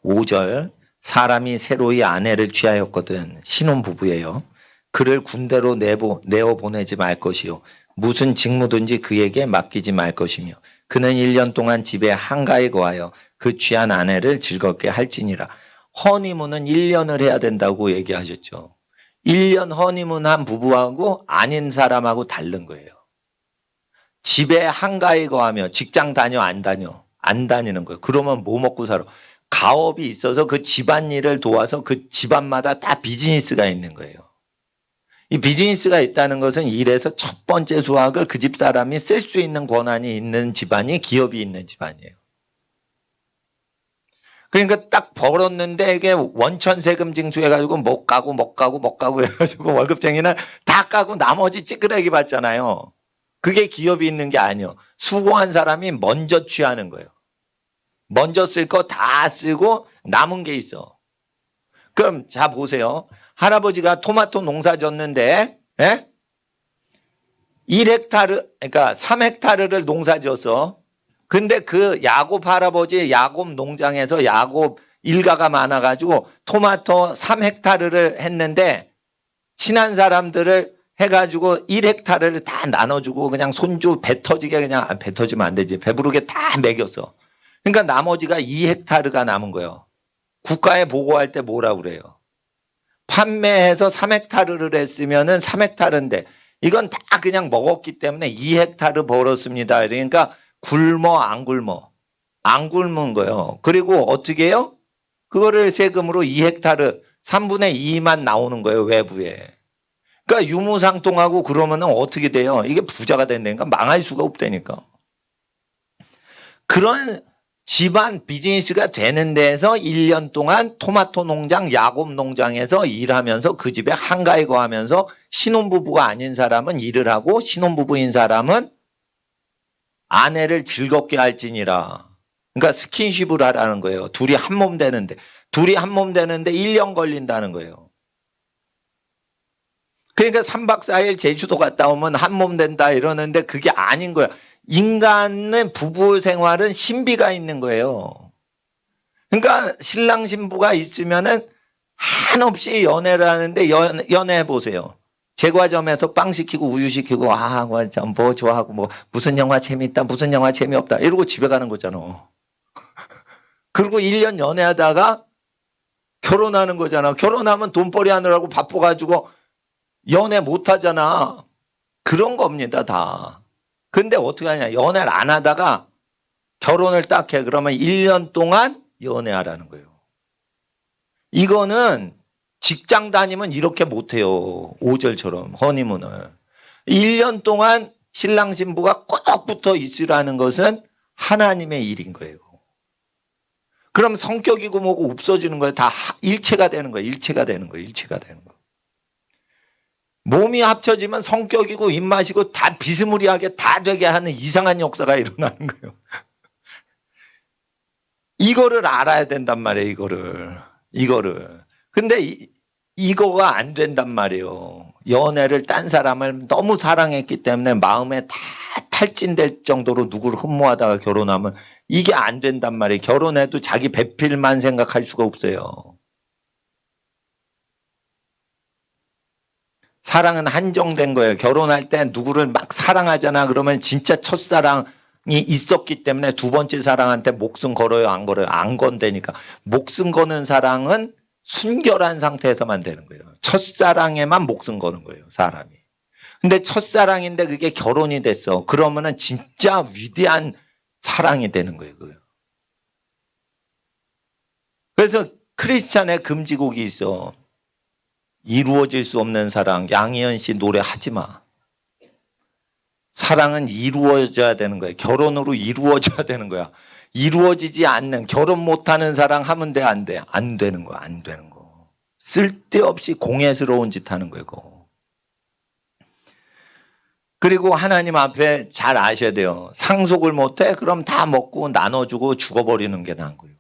5절 사람이 새로이 아내를 취하였거든. 신혼부부예요. 그를 군대로 내어 보내지 말 것이요. 무슨 직무든지 그에게 맡기지 말 것이며 그는 1년 동안 집에 한가히 거하여 그 취한 아내를 즐겁게 할지니라. 허니문은 1년을 해야 된다고 얘기하셨죠. 1년 허니문 한 부부하고 아닌 사람하고 다른 거예요. 집에 한가히 거하며 직장 다녀 안 다녀? 안 다니는 거예요. 그러면 뭐 먹고 살아? 가업이 있어서 그 집안일을 도와서 그 집안마다 다 비즈니스가 있는 거예요. 이 비즈니스가 있다는 것은 일에서 첫 번째 수확을 그 집 사람이 쓸 수 있는 권한이 있는 집안이 기업이 있는 집안이에요. 그러니까 딱 벌었는데 이게 원천 세금 징수해가지고 못 가고 해가지고 월급쟁이는 다 까고 나머지 찌끄레기 받잖아요. 그게 기업이 있는 게 아니에요. 수고한 사람이 먼저 취하는 거예요. 먼저 쓸 거 다 쓰고 남은 게 있어. 그럼 자 보세요. 할아버지가 토마토 농사 졌는데 1헥타르 그러니까 3헥타르를 농사 지었어. 근데 그 야곱 할아버지 야곱 농장에서 야곱 일가가 많아가지고 토마토 3헥타르를 했는데 친한 사람들을 해가지고 1헥타르를 다 나눠주고 그냥 손주 배 터지게 그냥 배 터지면 안 되지. 배부르게 다 먹였어. 그러니까 나머지가 2헥타르가 남은 거예요. 국가에 보고할 때 뭐라 그래요? 판매해서 3헥타르를 했으면은 3헥타르인데 이건 다 그냥 먹었기 때문에 2헥타르 벌었습니다. 그러니까 굶어 안 굶어? 안 굶은 거예요. 그리고 어떻게 해요? 그거를 세금으로 2헥타르 3분의 2만 나오는 거예요. 외부에. 그러니까 유무상통하고 그러면은 어떻게 돼요? 이게 부자가 된다니까 망할 수가 없다니까. 그런 집안 비즈니스가 되는 데에서 1년 동안 토마토 농장, 야곱 농장에서 일하면서 그 집에 한가히 거하면서 신혼부부가 아닌 사람은 일을 하고 신혼부부인 사람은 아내를 즐겁게 할지니라. 그러니까 스킨십을 하라는 거예요. 둘이 한 몸 되는데 1년 걸린다는 거예요. 그러니까 3박 4일 제주도 갔다 오면 한 몸 된다 이러는데 그게 아닌 거야. 인간의 부부 생활은 신비가 있는 거예요. 그러니까 신랑 신부가 있으면은 한없이 연애를 하는데 연애해 보세요. 제과점에서 빵 시키고 우유 시키고 뭐 좋아하고 뭐 무슨 영화 재밌다 무슨 영화 재미없다 이러고 집에 가는 거잖아. 그리고 1년 연애하다가 결혼하는 거잖아. 결혼하면 돈벌이 하느라고 바빠가지고 연애 못 하잖아. 그런 겁니다, 다. 근데 어떻게 하냐. 연애를 안 하다가 결혼을 딱 해. 그러면 1년 동안 연애하라는 거예요. 이거는 직장 다니면 이렇게 못해요. 5절처럼 허니문을. 1년 동안 신랑 신부가 꼭 붙어 있으라는 것은 하나님의 일인 거예요. 그럼 성격이고 뭐고 없어지는 거예요. 다 일체가 되는 거예요. 일체가 되는 거예요. 일체가 되는 거예요. 몸이 합쳐지면 성격이고 입맛이고 다 비스무리하게 다 되게 하는 이상한 역사가 일어나는 거예요. 이거를 알아야 된단 말이에요. 이거를. 근데 이거가 안 된단 말이에요. 연애를 딴 사람을 너무 사랑했기 때문에 마음에 다 탈진될 정도로 누구를 흠모하다가 결혼하면 이게 안 된단 말이에요. 결혼해도 자기 배필만 생각할 수가 없어요. 사랑은 한정된 거예요. 결혼할 때 누구를 막 사랑하잖아. 그러면 진짜 첫사랑이 있었기 때문에 두 번째 사랑한테 목숨 걸어요, 안 걸어요? 안 건다니까. 목숨 거는 사랑은 순결한 상태에서만 되는 거예요. 첫사랑에만 목숨 거는 거예요, 사람이. 근데 첫사랑인데 그게 결혼이 됐어. 그러면은 진짜 위대한 사랑이 되는 거예요, 그거. 그래서 크리스찬의 금지곡이 있어. 이루어질 수 없는 사랑. 양희은 씨 노래 하지 마. 사랑은 이루어져야 되는 거야. 결혼으로 이루어져야 되는 거야. 이루어지지 않는, 결혼 못하는 사랑 하면 돼, 안 돼? 안 되는 거야, 안 되는 거. 쓸데없이 공예스러운 짓 하는 거예요, 그거. 그리고 하나님 앞에 잘 아셔야 돼요. 상속을 못해? 그럼 다 먹고 나눠주고 죽어버리는 게 나은 거예요.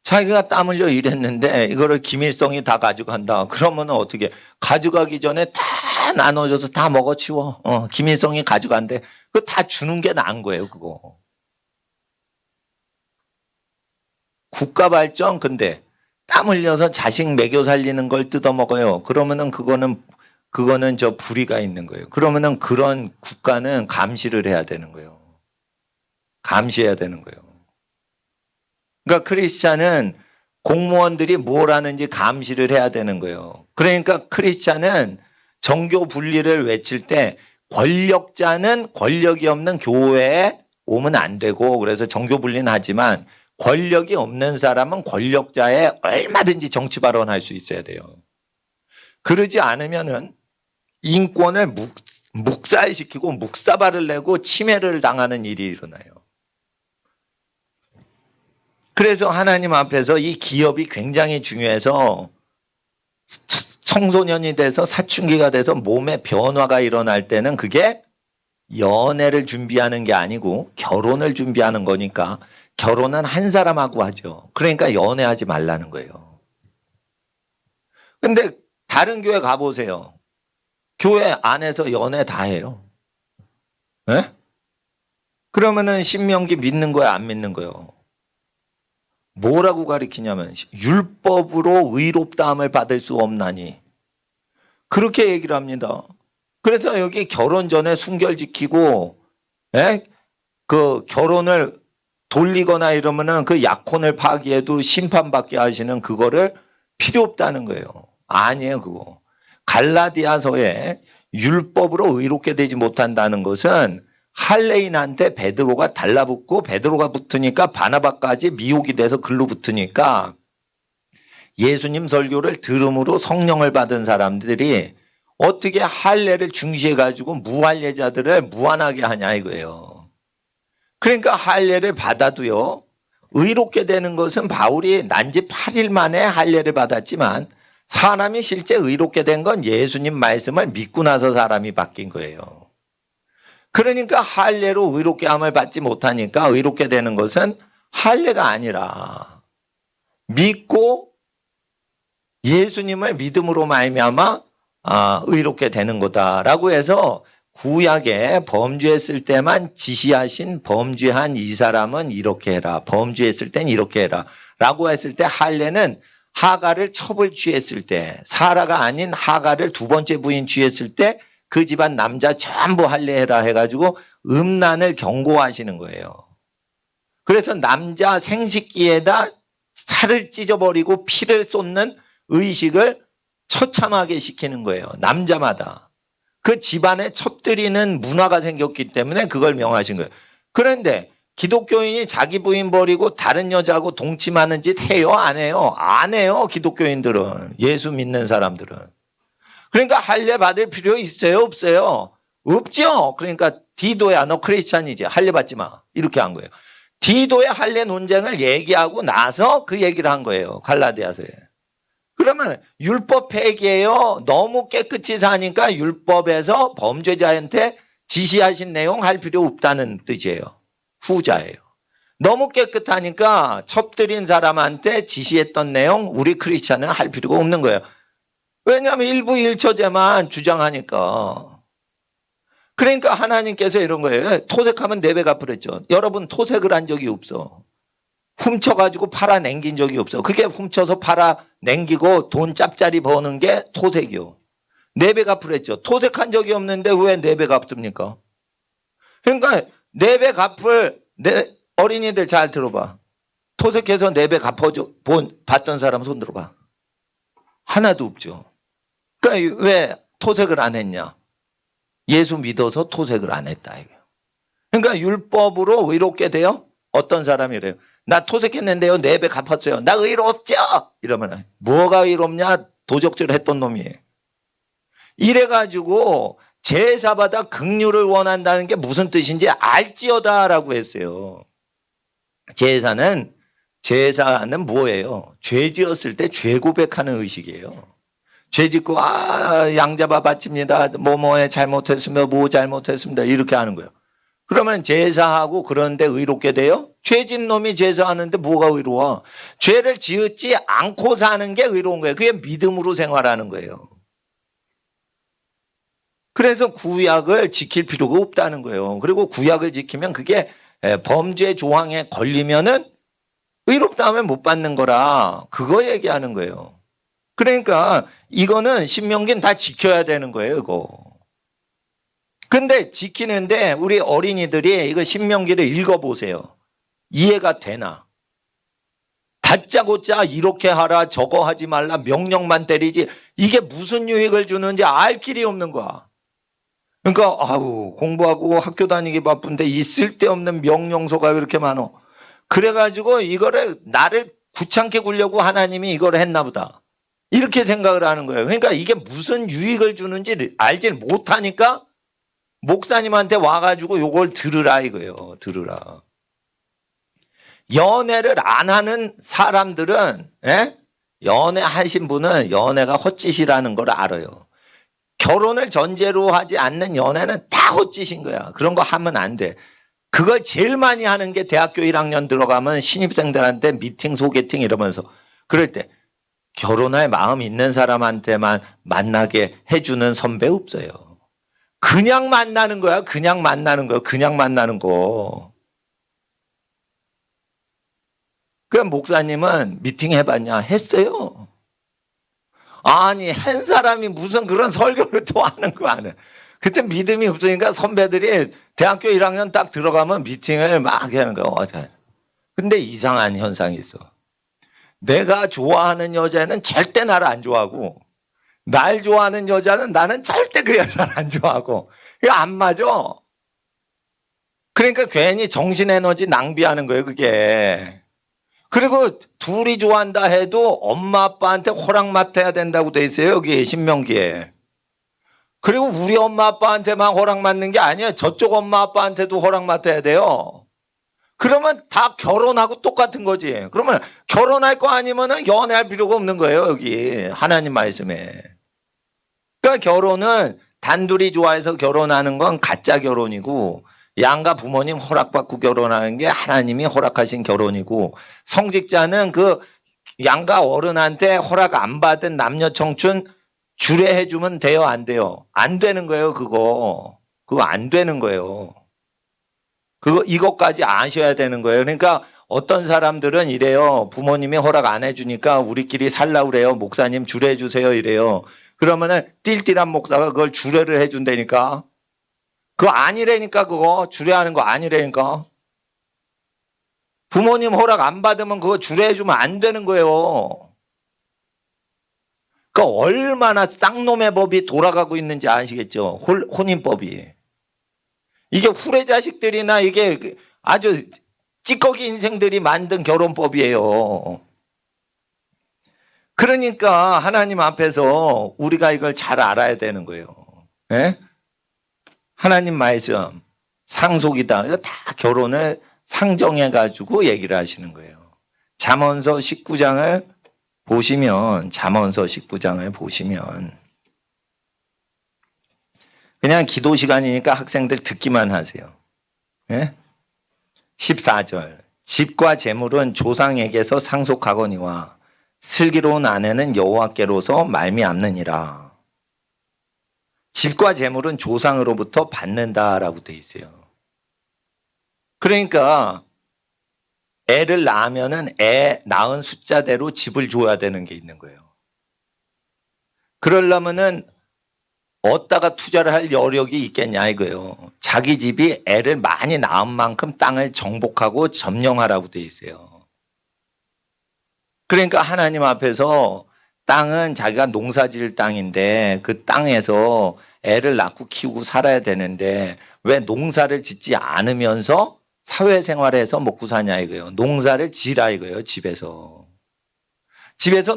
자기가 땀 흘려 일했는데 이거를 김일성이 다 가져간다. 그러면 어떻게 가져가기 전에 다 나눠줘서 다 먹어치워. 김일성이 가져간대. 그거 다 주는 게 나은 거예요, 그거. 국가 발전 근데 땀 흘려서 자식 먹여 살리는 걸 뜯어 먹어요. 그러면은 그거는 저 불의가 있는 거예요. 그러면은 그런 국가는 감시를 해야 되는 거예요. 감시해야 되는 거예요. 그러니까 크리스찬은 공무원들이 뭘 하는지 감시를 해야 되는 거예요. 그러니까 크리스찬은 정교 분리를 외칠 때 권력자는 권력이 없는 교회에 오면 안 되고 그래서 정교 분리는 하지만 권력이 없는 사람은 권력자에 얼마든지 정치 발언할 수 있어야 돼요. 그러지 않으면은 인권을 묵살시키고 묵사발을 내고 침해를 당하는 일이 일어나요. 그래서 하나님 앞에서 이 기업이 굉장히 중요해서 청소년이 돼서 사춘기가 돼서 몸에 변화가 일어날 때는 그게 연애를 준비하는 게 아니고 결혼을 준비하는 거니까 결혼은 한 사람하고 하죠. 그러니까 연애하지 말라는 거예요. 근데 다른 교회 가보세요. 교회 안에서 연애 다 해요. 네? 그러면은 신명기 믿는 거야, 안 믿는 거예요? 뭐라고 가리키냐면 율법으로 의롭다함을 받을 수 없나니 그렇게 얘기를 합니다. 그래서 여기 결혼 전에 순결 지키고 그 결혼을 돌리거나 이러면은 그 약혼을 파기해도 심판받게 하시는 그거를 필요 없다는 거예요. 아니에요, 그거. 갈라디아서에 율법으로 의롭게 되지 못한다는 것은 할레인한테 베드로가 달라붙고 베드로가 붙으니까 바나바까지 미혹이 돼서 글로 붙으니까 예수님 설교를 들음으로 성령을 받은 사람들이 어떻게 할례를 중시해가지고 무할례자들을 무한하게 하냐 이거예요. 그러니까 할례를 받아도요. 의롭게 되는 것은 바울이 난지 8일 만에 할례를 받았지만 사람이 실제 의롭게 된 건 예수님 말씀을 믿고 나서 사람이 바뀐 거예요. 그러니까 할례로 의롭게 함을 받지 못하니까 의롭게 되는 것은 할례가 아니라 믿고 예수님을 믿음으로 말미암아 의롭게 되는 거다라고 해서 구약에 범죄했을 때만 지시하신 범죄한 이 사람은 이렇게 해라. 범죄했을 땐 이렇게 해라. 라고 했을 때 할례는 하가를 첩을 취했을 때 사라가 아닌 하가를 두 번째 부인 취했을 때 그 집안 남자 전부 할례해라 해가지고 음란을 경고하시는 거예요. 그래서 남자 생식기에다 살을 찢어버리고 피를 쏟는 의식을 처참하게 시키는 거예요. 남자마다. 그 집안에 첩들이는 문화가 생겼기 때문에 그걸 명하신 거예요. 그런데 기독교인이 자기 부인 버리고 다른 여자하고 동침하는 짓 해요? 안 해요? 안 해요, 기독교인들은. 예수 믿는 사람들은. 그러니까 할례 받을 필요 있어요? 없어요? 없죠. 그러니까 디도야, 너 크리스찬이지. 할례 받지 마. 이렇게 한 거예요. 디도의 할례 논쟁을 얘기하고 나서 그 얘기를 한 거예요. 갈라디아서에. 그러면 율법 폐기예요. 너무 깨끗이 사니까 율법에서 범죄자한테 지시하신 내용 할 필요 없다는 뜻이에요. 후자예요. 너무 깨끗하니까 첩들인 사람한테 지시했던 내용 우리 크리스찬은 할 필요가 없는 거예요. 왜냐하면 일부 일처제만 주장하니까. 그러니까 하나님께서 이런 거예요. 토색하면 4배 갚으랬죠. 여러분 토색을 한 적이 없어. 훔쳐가지고 팔아 남긴 적이 없어. 그게 훔쳐서 팔아 남기고 돈 짭짤이 버는 게 토색이요. 4배 갚으랬죠. 토색한 적이 없는데 왜 4배 갚습니까? 그러니까 4배 갚을 어린이들 잘 들어봐. 토색해서 4배 받던 사람 손 들어봐. 하나도 없죠. 그러니까 왜 토색을 안 했냐? 예수 믿어서 토색을 안 했다. 그러니까 율법으로 의롭게 돼요? 어떤 사람이래요. 나 토색했는데요. 4배 갚았어요. 나 의롭죠? 이러면 뭐가 의롭냐? 도적질 했던 놈이에요. 이래가지고 제사받아 긍휼을 원한다는 게 무슨 뜻인지 알지어다라고 했어요. 제사는 뭐예요? 죄 지었을 때 죄 고백하는 의식이에요. 죄 짓고 양잡아 바칩니다. 뭐뭐에 잘못했습니다. 뭐 잘못했습니다. 이렇게 하는 거예요. 그러면 제사하고 그런데 의롭게 돼요? 죄진 놈이 제사하는데 뭐가 의로워? 죄를 지었지 않고 사는 게 의로운 거예요. 그게 믿음으로 생활하는 거예요. 그래서 구약을 지킬 필요가 없다는 거예요. 그리고 구약을 지키면 그게 범죄 조항에 걸리면은 의롭다 하면 못 받는 거라 그거 얘기하는 거예요. 그러니까 이거는 신명기는 다 지켜야 되는 거예요, 이거. 근데 지키는데 우리 어린이들이 이거 신명기를 읽어보세요. 이해가 되나? 다짜고짜 이렇게 하라 저거 하지 말라 명령만 때리지 이게 무슨 유익을 주는지 알 길이 없는 거야. 그러니까 공부하고 학교 다니기 바쁜데 이 쓸데없는 명령서가 왜 이렇게 많어. 그래가지고 이거를 나를 귀찮게 굴려고 하나님이 이걸 했나 보다. 이렇게 생각을 하는 거예요. 그러니까 이게 무슨 유익을 주는지 알질 못하니까 목사님한테 와가지고 요걸 들으라 이거예요. 들으라. 연애를 안 하는 사람들은 연애하신 분은 연애가 헛짓이라는 걸 알아요. 결혼을 전제로 하지 않는 연애는 다 헛짓인 거야. 그런 거 하면 안 돼. 그걸 제일 많이 하는 게 대학교 1학년 들어가면 신입생들한테 미팅 소개팅 이러면서 그럴 때 결혼할 마음 있는 사람한테만 만나게 해주는 선배 없어요. 그냥 만나는 거야. 그냥 만나는 거. 그냥 만나는 거. 그럼 목사님은 미팅 해봤냐? 했어요. 아니 한 사람이 무슨 그런 설교를 또 하는 거 아니야. 그때 믿음이 없으니까 선배들이 대학교 1학년 딱 들어가면 미팅을 막 하는 거야. 근데 이상한 현상이 있어. 내가 좋아하는 여자는 절대 나를 안 좋아하고 날 좋아하는 여자는 나는 절대 그 여자를 안 좋아하고 이거 안 맞아. 그러니까 괜히 정신에너지 낭비하는 거예요 그게. 그리고 둘이 좋아한다 해도 엄마 아빠한테 허락 맡아야 된다고 돼 있어요 여기 신명기에. 그리고 우리 엄마 아빠한테만 허락 맡는 게 아니에요. 저쪽 엄마 아빠한테도 허락 맡아야 돼요. 그러면 다 결혼하고 똑같은 거지. 그러면 결혼할 거 아니면 연애할 필요가 없는 거예요 여기 하나님 말씀에. 그러니까 결혼은 단둘이 좋아해서 결혼하는 건 가짜 결혼이고 양가 부모님 허락받고 결혼하는 게 하나님이 허락하신 결혼이고 성직자는 그 양가 어른한테 허락 안 받은 남녀 청춘 주례해주면 돼요 안 돼요? 안 되는 거예요 그거 안 되는 거예요. 이것까지 아셔야 되는 거예요. 그러니까 어떤 사람들은 이래요. 부모님이 허락 안 해주니까 우리끼리 살라고 그래요. 목사님 주례해 주세요 이래요. 그러면은 띨띨한 목사가 그걸 주례를 해준다니까. 그거 아니라니까 그거 주례하는 거 아니라니까. 부모님 허락 안 받으면 그거 주례해주면 안 되는 거예요. 그러니까 얼마나 쌍놈의 법이 돌아가고 있는지 아시겠죠? 혼인법이. 이게 후레 자식들이나 이게 아주 찌꺼기 인생들이 만든 결혼법이에요. 그러니까 하나님 앞에서 우리가 이걸 잘 알아야 되는 거예요. 예? 하나님 말씀 상속이다. 이거 다 결혼을 상정해가지고 얘기를 하시는 거예요. 잠언서 19장을 보시면 그냥 기도 시간이니까 학생들 듣기만 하세요. 예? 14절 집과 재물은 조상에게서 상속하거니와 슬기로운 아내는 여호와께로서 말미암느니라. 집과 재물은 조상으로부터 받는다라고 돼 있어요. 그러니까 애를 낳으면은 애 낳은 숫자대로 집을 줘야 되는 게 있는 거예요. 그러려면은 어디다가 투자를 할 여력이 있겠냐 이거예요. 자기 집이 애를 많이 낳은 만큼 땅을 정복하고 점령하라고 돼 있어요. 그러니까 하나님 앞에서 땅은 자기가 농사지을 땅인데 그 땅에서 애를 낳고 키우고 살아야 되는데 왜 농사를 짓지 않으면서 사회생활에서 먹고 사냐 이거예요. 농사를 지라 이거예요. 집에서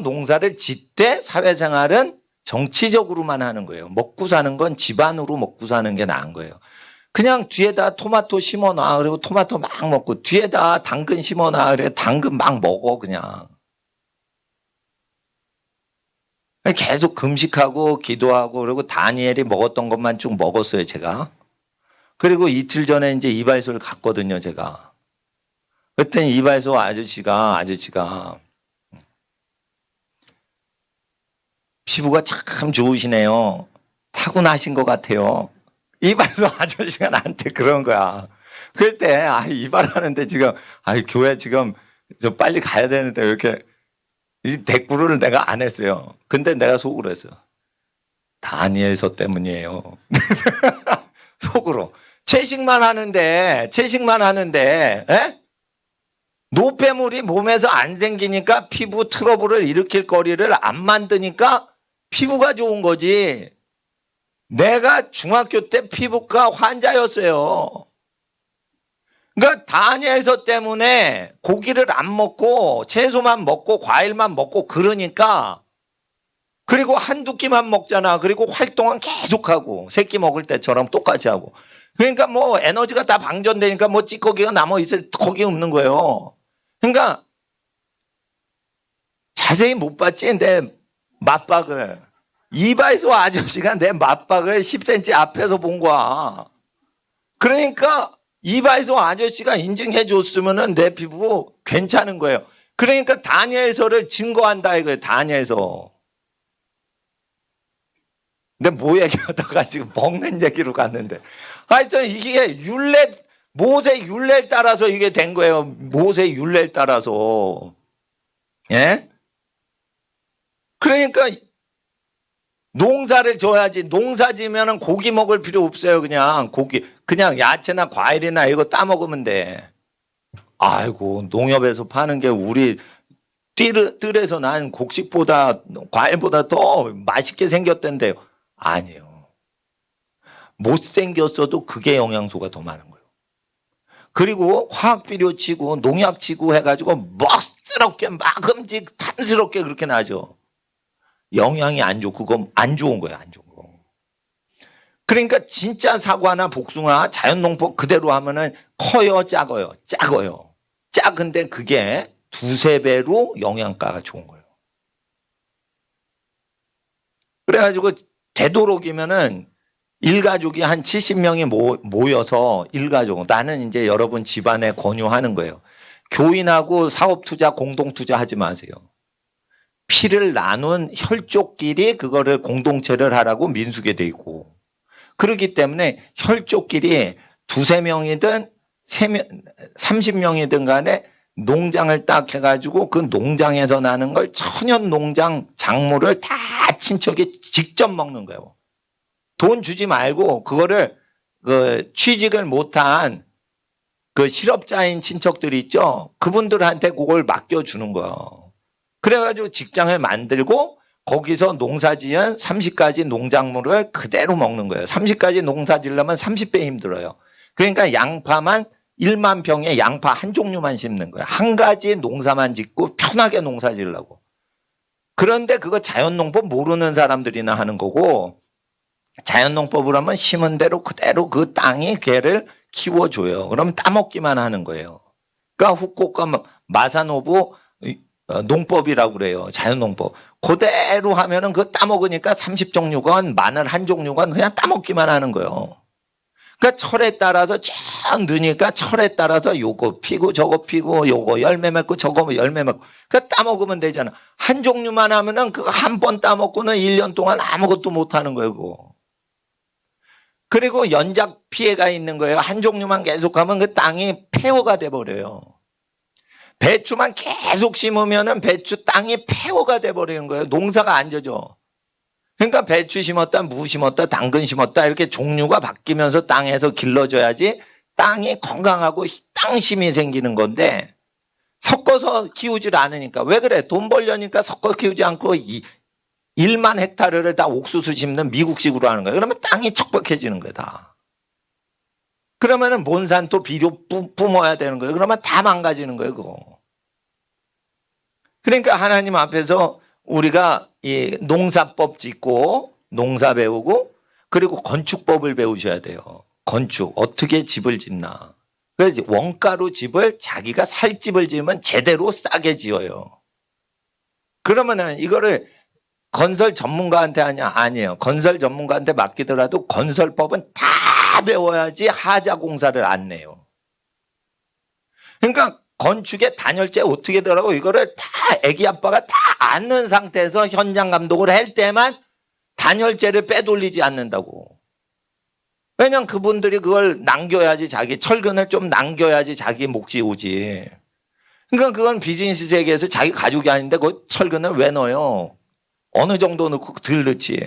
농사를 짓되 사회생활은 정치적으로만 하는 거예요. 먹고 사는 건 집안으로 먹고 사는 게 나은 거예요. 그냥 뒤에다 토마토 심어놔. 그리고 토마토 막 먹고 뒤에다 당근 심어놔. 그래 당근 막 먹어 그냥. 계속 금식하고 기도하고 그리고 다니엘이 먹었던 것만 쭉 먹었어요 제가. 그리고 이틀 전에 이제 이발소를 갔거든요 제가. 그랬더니 이발소 아저씨가 피부가 참 좋으시네요. 타고나신 것 같아요. 이발소 아저씨가 나한테 그런 거야. 그럴 때 이발하는데 지금 교회 지금 좀 빨리 가야 되는데 이렇게 이 대꾸를 내가 안 했어요. 근데 내가 속으로 했어. 다니엘서 때문이에요. 속으로. 채식만 하는데 에? 노폐물이 몸에서 안 생기니까 피부 트러블을 일으킬 거리를 안 만드니까 피부가 좋은 거지. 내가 중학교 때 피부과 환자였어요. 그러니까 다니엘서 때문에 고기를 안 먹고 채소만 먹고 과일만 먹고 그러니까 그리고 한두 끼만 먹잖아. 그리고 활동은 계속하고 새끼 먹을 때처럼 똑같이 하고 그러니까 뭐 에너지가 다 방전되니까 뭐 찌꺼기가 남아있을 턱이 없는 거예요. 그러니까 자세히 못 봤지 내 맞박을 이발소 아저씨가 내 맞박을 10cm 앞에서 본 거야. 그러니까 이발소 아저씨가 인증해 줬으면은 내 피부 괜찮은 거예요. 그러니까 다니엘서를 증거한다 이거예요. 다니엘서. 근데 뭐 얘기하다가 지금 먹는 얘기로 갔는데 하여튼 이게 모세 율례를 따라서 이게 된 거예요. 모세 율례를 따라서. 예? 그러니까 농사를 져야지. 농사 지면은 고기 먹을 필요 없어요. 그냥 야채나 과일이나 이거 따 먹으면 돼. 아이고 농협에서 파는 게 우리 뜰에서 난 곡식보다 과일보다 더 맛있게 생겼던데요. 아니에요. 못생겼어도 그게 영양소가 더 많은 거예요. 그리고 화학비료 치고 농약 치고 해가지고 멋스럽게 막음직 탐스럽게 그렇게 나죠. 영양이 안 좋고 그건 안 좋은 거예요. 안 좋은 거. 그러니까 진짜 사과나 복숭아 자연농법 그대로 하면은 커요 작아요. 작아요. 작은데 그게 두세 배로 영양가가 좋은 거예요. 그래가지고 되도록이면은 일가족이 한 70명이 모여서 일가족 나는 이제 여러분 집안에 권유하는 거예요. 교인하고 사업투자 공동투자 하지 마세요. 피를 나눈 혈족끼리 그거를 공동체를 하라고 민수게 돼 있고 그렇기 때문에 혈족끼리 두세 명이든 30명이든 간에 농장을 딱 해가지고 그 농장에서 나는 걸 천연 농장 작물을 다 친척이 직접 먹는 거예요. 돈 주지 말고 그거를 취직을 못한 그 실업자인 친척들이 있죠. 그분들한테 그걸 맡겨주는 거예요. 그래가지고 직장을 만들고 거기서 농사지은 30가지 농작물을 그대로 먹는 거예요. 30가지 농사 지으려면 30배 힘들어요. 그러니까 양파만 1만 평에 양파 한 종류만 심는 거예요. 한 가지 농사만 짓고 편하게 농사 지으려고. 그런데 그거 자연농법 모르는 사람들이나 하는 거고, 자연농법을 하면 심은 대로 그대로 그 땅이 걔를 키워줘요. 그러면 따먹기만 하는 거예요. 그러니까 후쿠오카 마사노부 농법이라고 그래요. 자연농법. 그대로 하면은 그거 따먹으니까 30종류건 마늘 한 종류건 그냥 따먹기만 하는 거예요. 그러니까 철에 따라서 쫙 넣으니까 철에 따라서 요거 피고 저거 피고 요거 열매 맺고 저거 열매 맺고 그러니까 따먹으면 되잖아. 한 종류만 하면은 그거 한 번 따먹고는 1년 동안 아무것도 못 하는 거예요. 그거. 그리고 연작 피해가 있는 거예요. 한 종류만 계속하면 그 땅이 폐허가 돼버려요. 배추만 계속 심으면은 배추 땅이 폐허가 돼버리는 거예요. 농사가 안 져져. 그러니까 배추 심었다, 무 심었다, 당근 심었다 이렇게 종류가 바뀌면서 땅에서 길러져야지 땅이 건강하고 땅심이 생기는 건데 섞어서 키우질 않으니까. 왜 그래? 돈 벌려니까 섞어 키우지 않고 1만 헥타르를 다 옥수수 심는 미국식으로 하는 거예요. 그러면 땅이 척박해지는 거예요, 다. 그러면은 몬산토 비료 뿜어야 되는 거예요. 그러면 다 망가지는 거예요, 그거. 그러니까 하나님 앞에서 우리가 이 농사법 짓고 농사 배우고 그리고 건축법을 배우셔야 돼요. 건축 어떻게 집을 짓나. 그래서 원가로 집을 자기가 살 집을 지으면 제대로 싸게 지어요. 그러면은 이거를 건설 전문가한테 하냐? 아니에요. 건설 전문가한테 맡기더라도 건설법은 다 배워야지 하자 공사를 안 내요. 그러니까 건축의 단열재 어떻게 되라고 이거를 다 애기 아빠가 다 아는 상태에서 현장 감독을 할 때만 단열재를 빼돌리지 않는다고. 왜냐면 그분들이 그걸 남겨야지 자기 철근을 좀 남겨야지 자기 몫이 오지. 그러니까 그건 비즈니스 세계에서 자기 가족이 아닌데 그 철근을 왜 넣어요? 어느 정도 넣고 덜 넣지.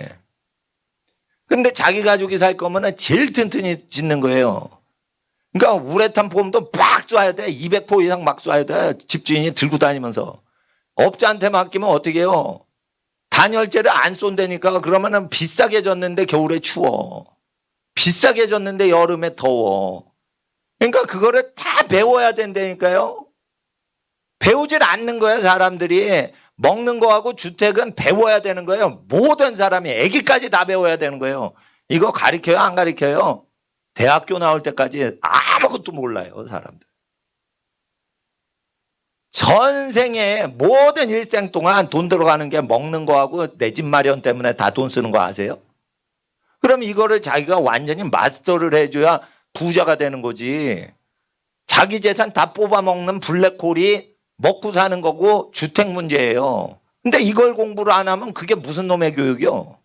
근데 자기 가족이 살 거면은 제일 튼튼히 짓는 거예요. 그러니까 우레탄 폼도 막 쏴야 돼. 200포 이상 막 쏴야 돼. 집주인이 들고 다니면서. 업자한테 맡기면 어떻게 해요? 단열재를 안 쏜다니까. 그러면은 비싸게 졌는데 겨울에 추워. 비싸게 졌는데 여름에 더워. 그러니까 그거를 다 배워야 된다니까요. 배우질 않는 거예요, 사람들이. 먹는 거하고 주택은 배워야 되는 거예요. 모든 사람이 애기까지 다 배워야 되는 거예요. 이거 가르쳐요, 안 가르쳐요? 대학교 나올 때까지 아무것도 몰라요, 사람들. 전생에 모든 일생 동안 돈 들어가는 게 먹는 거하고 내 집 마련 때문에 다 돈 쓰는 거 아세요? 그럼 이거를 자기가 완전히 마스터를 해줘야 부자가 되는 거지. 자기 재산 다 뽑아먹는 블랙홀이 먹고 사는 거고 주택 문제예요. 근데 이걸 공부를 안 하면 그게 무슨 놈의 교육이요?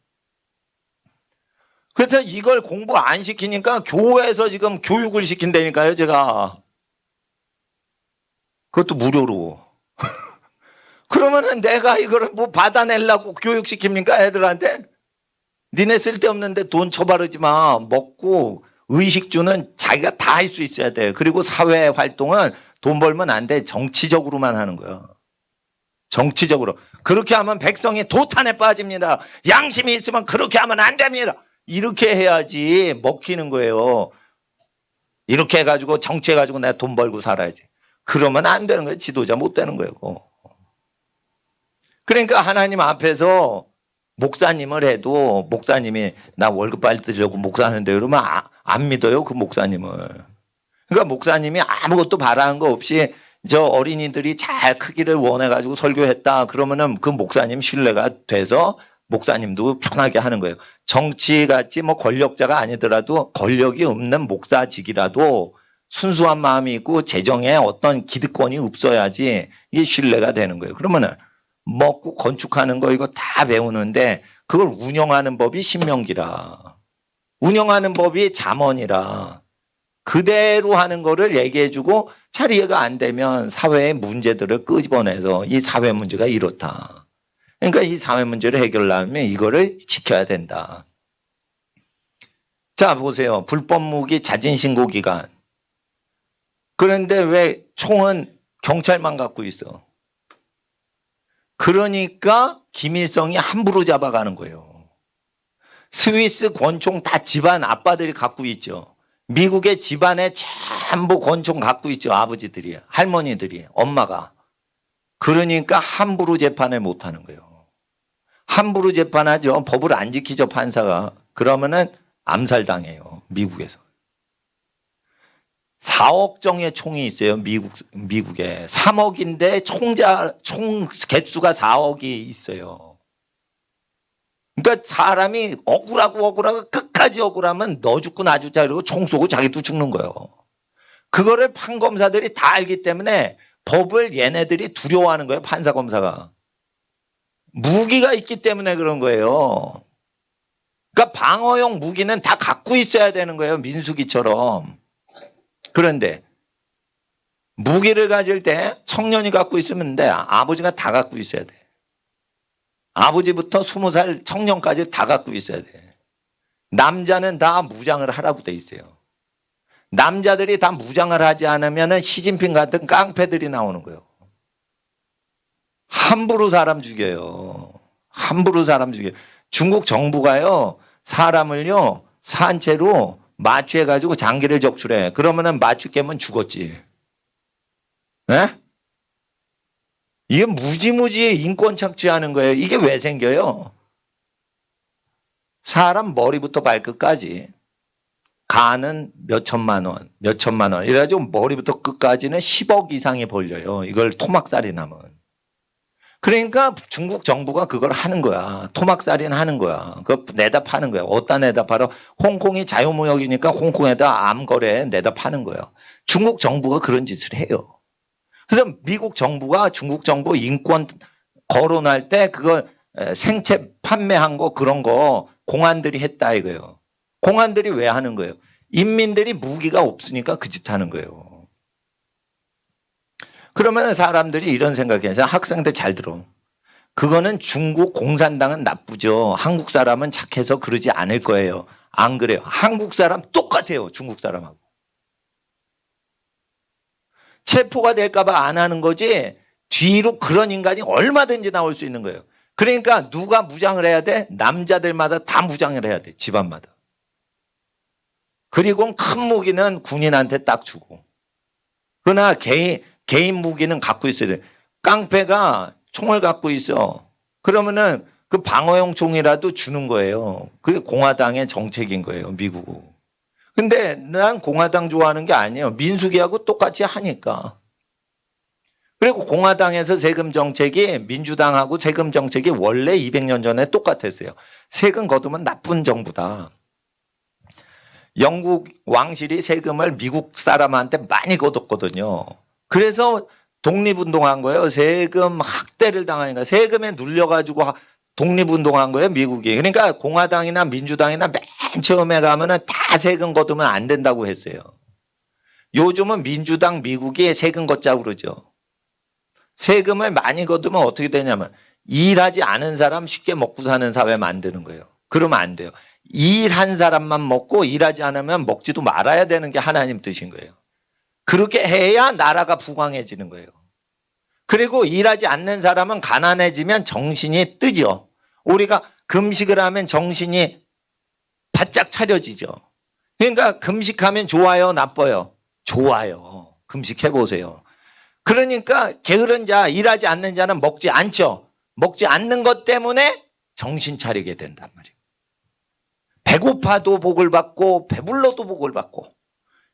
그래서 이걸 공부 안 시키니까 교회에서 지금 교육을 시킨다니까요, 제가. 그것도 무료로. 그러면은 내가 이거를 뭐 받아내려고 교육시킵니까, 애들한테? 니네 쓸데없는데 돈 처바르지 마. 먹고 의식주는 자기가 다 할 수 있어야 돼. 그리고 사회 활동은 돈 벌면 안 돼. 정치적으로만 하는 거야. 정치적으로. 그렇게 하면 백성이 도탄에 빠집니다. 양심이 있으면 그렇게 하면 안 됩니다. 이렇게 해야지 먹히는 거예요. 이렇게 해가지고 정치해가지고 내가 돈 벌고 살아야지. 그러면 안 되는 거예요. 지도자 못 되는 거예요. 그러니까 하나님 앞에서 목사님을 해도 목사님이 나 월급 받으려고 목사하는데 그러면 안 믿어요. 그 목사님을. 그러니까 목사님이 아무것도 바라는 거 없이 저 어린이들이 잘 크기를 원해가지고 설교했다. 그러면은 그 목사님 신뢰가 돼서 목사님도 편하게 하는 거예요. 정치같이 뭐 권력자가 아니더라도 권력이 없는 목사직이라도 순수한 마음이 있고 재정에 어떤 기득권이 없어야지 이게 신뢰가 되는 거예요. 그러면은 먹고 건축하는 거 이거 다 배우는데 그걸 운영하는 법이 신명기라. 운영하는 법이 잠언이라. 그대로 하는 거를 얘기해주고 잘 이해가 안 되면 사회의 문제들을 끄집어내서 이 사회 문제가 이렇다. 그러니까 이 사회 문제를 해결하려면 이거를 지켜야 된다. 자, 보세요. 불법 무기 자진 신고 기간. 그런데 왜 총은 경찰만 갖고 있어? 그러니까 김일성이 함부로 잡아가는 거예요. 스위스 권총 다 집안 아빠들이 갖고 있죠. 미국의 집안에 전부 권총 갖고 있죠. 아버지들이, 할머니들이, 엄마가. 그러니까 함부로 재판을 못 하는 거예요. 함부로 재판하죠. 법을 안 지키죠, 판사가. 그러면은 암살당해요, 미국에서. 4억 정의 총이 있어요, 미국에. 3억인데 총 개수가 4억이 있어요. 그러니까 사람이 억울하고 끝까지 억울하면 너 죽고 나 죽자 이러고 총 쏘고 자기도 죽는 거예요. 그거를 판검사들이 다 알기 때문에 법을 얘네들이 두려워하는 거예요, 판사 검사가. 무기가 있기 때문에 그런 거예요. 그러니까 방어용 무기는 다 갖고 있어야 되는 거예요, 민수기처럼. 그런데 무기를 가질 때 청년이 갖고 있으면 돼. 아버지가 다 갖고 있어야 돼. 아버지부터 20살 청년까지 다 갖고 있어야 돼. 남자는 다 무장을 하라고 돼 있어요. 남자들이 다 무장을 하지 않으면 시진핑 같은 깡패들이 나오는 거예요. 함부로 사람 죽여요. 함부로 사람 죽여요. 중국 정부가요, 사람을요, 산채로 마취해가지고 장기를 적출해. 그러면은 마취 깨면 죽었지. 네? 이게 무지무지 인권 착취하는 거예요. 이게 왜 생겨요? 사람 머리부터 발끝까지. 간은 몇 천만 원. 이래가지고 머리부터 끝까지는 10억 이상이 벌려요. 이걸 토막살인하면. 그러니까 중국 정부가 그걸 하는 거야. 토막살인 하는 거야. 그거 내다 파는 거야. 어디다 내다 팔아? 홍콩이 자유무역이니까 홍콩에다 암거래 내다 파는 거야. 중국 정부가 그런 짓을 해요. 그래서 미국 정부가 중국 정부 인권 거론할 때 그거 생체 판매한 거 그런 거 공안들이 했다 이거예요. 공안들이 왜 하는 거예요? 인민들이 무기가 없으니까 그 짓 하는 거예요. 그러면 사람들이 이런 생각해서 학생들 잘 들어. 그거는 중국 공산당은 나쁘죠. 한국 사람은 착해서 그러지 않을 거예요. 안 그래요. 한국 사람 똑같아요. 중국 사람하고. 체포가 될까봐 안 하는 거지 뒤로 그런 인간이 얼마든지 나올 수 있는 거예요. 그러니까 누가 무장을 해야 돼? 남자들마다 다 무장을 해야 돼. 집안마다. 그리고 큰 무기는 군인한테 딱 주고. 그러나 개인 무기는 갖고 있어야 돼. 깡패가 총을 갖고 있어. 그러면은 그 방어용 총이라도 주는 거예요. 그게 공화당의 정책인 거예요. 미국은. 근데 난 공화당 좋아하는 게 아니에요. 민수기하고 똑같이 하니까. 그리고 공화당에서 세금 정책이 민주당하고 세금 정책이 원래 200년 전에 똑같았어요. 세금 거두면 나쁜 정부다. 영국 왕실이 세금을 미국 사람한테 많이 거뒀거든요. 그래서 독립운동한 거예요. 세금 학대를 당하니까 세금에 눌려가지고 독립운동한 거예요, 미국이. 그러니까 공화당이나 민주당이나 맨 처음에 가면은 다 세금 거두면 안 된다고 했어요. 요즘은 민주당, 미국이 세금 걷자고 그러죠. 세금을 많이 거두면 어떻게 되냐면 일하지 않은 사람 쉽게 먹고 사는 사회 만드는 거예요. 그러면 안 돼요. 일한 사람만 먹고 일하지 않으면 먹지도 말아야 되는 게 하나님 뜻인 거예요. 그렇게 해야 나라가 부강해지는 거예요. 그리고 일하지 않는 사람은 가난해지면 정신이 뜨죠. 우리가 금식을 하면 정신이 바짝 차려지죠. 그러니까 금식하면 좋아요, 나빠요? 좋아요. 금식해보세요. 그러니까 게으른 자, 일하지 않는 자는 먹지 않죠. 먹지 않는 것 때문에 정신 차리게 된단 말이에요. 배고파도 복을 받고 배불러도 복을 받고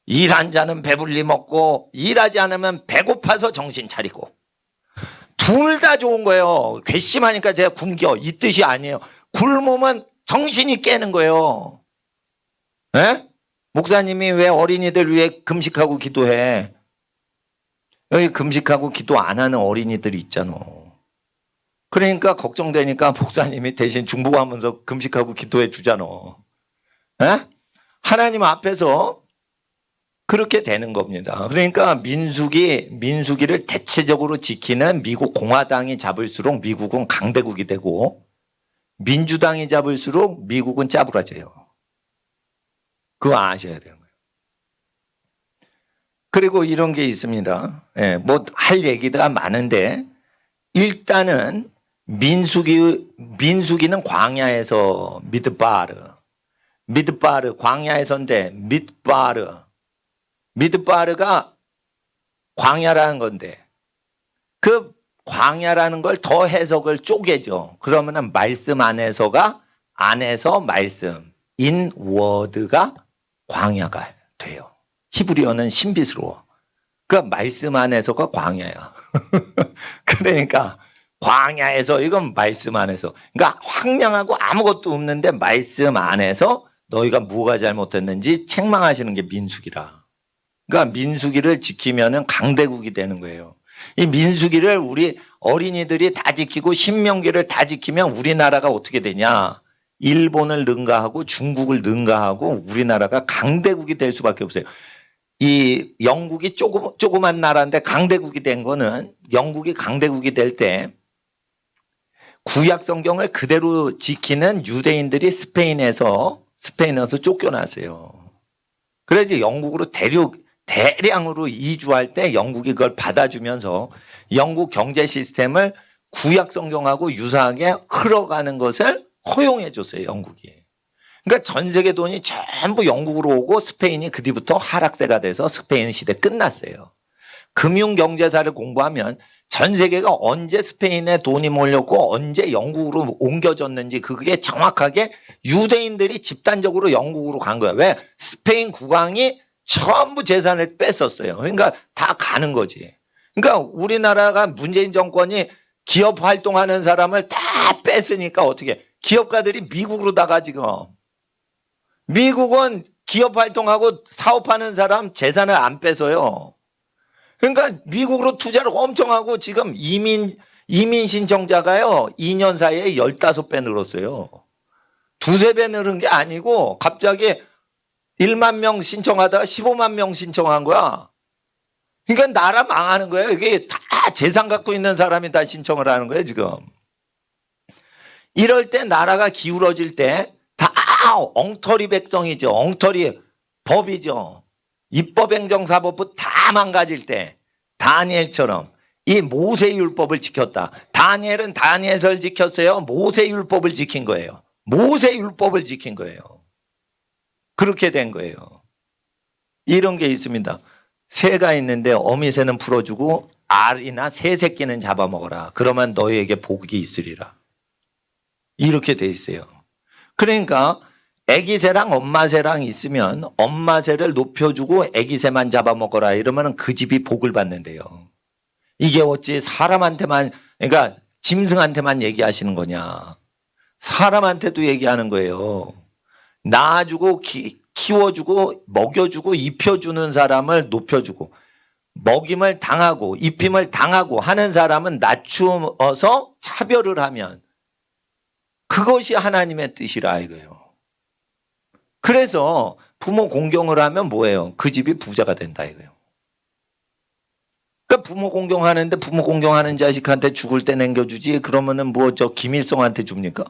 일한 자는 배불리 먹고 일하지 않으면 배고파서 정신 차리고 둘 다 좋은 거예요. 괘씸하니까 제가 굶겨 이 뜻이 아니에요. 굶으면 정신이 깨는 거예요. 에? 목사님이 왜 어린이들 위해 금식하고 기도해? 여기 금식하고 기도 안 하는 어린이들이 있잖아. 그러니까 걱정되니까 목사님이 대신 중보하면서 금식하고 기도해 주잖아. 에? 하나님 앞에서 그렇게 되는 겁니다. 그러니까 민수기를 대체적으로 지키는 미국 공화당이 잡을수록 미국은 강대국이 되고 민주당이 잡을수록 미국은 짜부라져요. 그거 아셔야 돼요. 그리고 이런 게 있습니다. 예, 뭐 할 얘기가 많은데 일단은 민수기는 광야에서 미드바르. 미드바르, 광야에서인데, 미드바르. 미드바르가 광야라는 건데, 그 광야라는 걸 더 해석을 쪼개죠. 그러면은 말씀 안에서가, 안에서 말씀, 인 워드가 광야가 돼요. 히브리어는 신비스러워. 그 말씀 안에서가 광야야. 그러니까 광야에서 이건 말씀 안에서. 그러니까 황량하고 아무것도 없는데 말씀 안에서 너희가 뭐가 잘못했는지 책망하시는 게 민수기라. 그러니까 민수기를 지키면은 강대국이 되는 거예요. 이 민수기를 우리 어린이들이 다 지키고 신명기를 다 지키면 우리나라가 어떻게 되냐? 일본을 능가하고 중국을 능가하고 우리나라가 강대국이 될 수밖에 없어요. 이 영국이 조그만 나라인데 강대국이 된 거는 영국이 강대국이 될 때 구약 성경을 그대로 지키는 유대인들이 스페인에서 쫓겨났어요. 그래서 영국으로 대량으로 이주할 때 영국이 그걸 받아주면서 영국 경제 시스템을 구약 성경하고 유사하게 흘러가는 것을 허용해 줬어요, 영국이. 그러니까 전 세계 돈이 전부 영국으로 오고 스페인이 그 뒤부터 하락세가 돼서 스페인 시대 끝났어요. 금융경제사를 공부하면 전 세계가 언제 스페인에 돈이 몰렸고 언제 영국으로 옮겨졌는지 그게 정확하게 유대인들이 집단적으로 영국으로 간 거야. 왜? 스페인 국왕이 전부 재산을 뺐었어요. 그러니까 다 가는 거지. 그러니까 우리나라가 문재인 정권이 기업 활동하는 사람을 다 뺐으니까 어떻게 기업가들이 미국으로다가 지금 미국은 기업 활동하고 사업하는 사람 재산을 안 뺏어요. 그러니까 미국으로 투자를 엄청 하고 지금 이민 신청자가요. 2년 사이에 15배 늘었어요. 두세 배 늘은 게 아니고 갑자기 1만 명 신청하다가 15만 명 신청한 거야. 그러니까 나라 망하는 거예요. 이게 다 재산 갖고 있는 사람이 다 신청을 하는 거예요, 지금. 이럴 때 나라가 기울어질 때 다 엉터리 백성이죠. 엉터리 법이죠. 입법행정사법부 다 망가질 때 다니엘처럼 이 모세율법을 지켰다. 다니엘은 다니엘서를 지켰어요. 모세율법을 지킨 거예요. 모세율법을 지킨 거예요. 그렇게 된 거예요. 이런 게 있습니다. 새가 있는데 어미새는 풀어주고 알이나 새 새끼는 잡아먹어라. 그러면 너희에게 복이 있으리라. 이렇게 돼 있어요. 그러니까 애기 새랑 엄마 새랑 있으면 엄마 새를 높여주고 애기 새만 잡아먹어라 이러면 그 집이 복을 받는데요. 이게 어찌 사람한테만 그러니까 짐승한테만 얘기하시는 거냐. 사람한테도 얘기하는 거예요. 낳아주고 키워주고 먹여주고 입혀주는 사람을 높여주고 먹임을 당하고 입힘을 당하고 하는 사람은 낮추어서 차별을 하면 그것이 하나님의 뜻이라 이거예요. 그래서 부모 공경을 하면 뭐예요? 그 집이 부자가 된다 이거예요. 그러니까 부모 공경하는데 부모 공경하는 자식한테 죽을 때 남겨주지 그러면은 뭐 저 김일성한테 줍니까?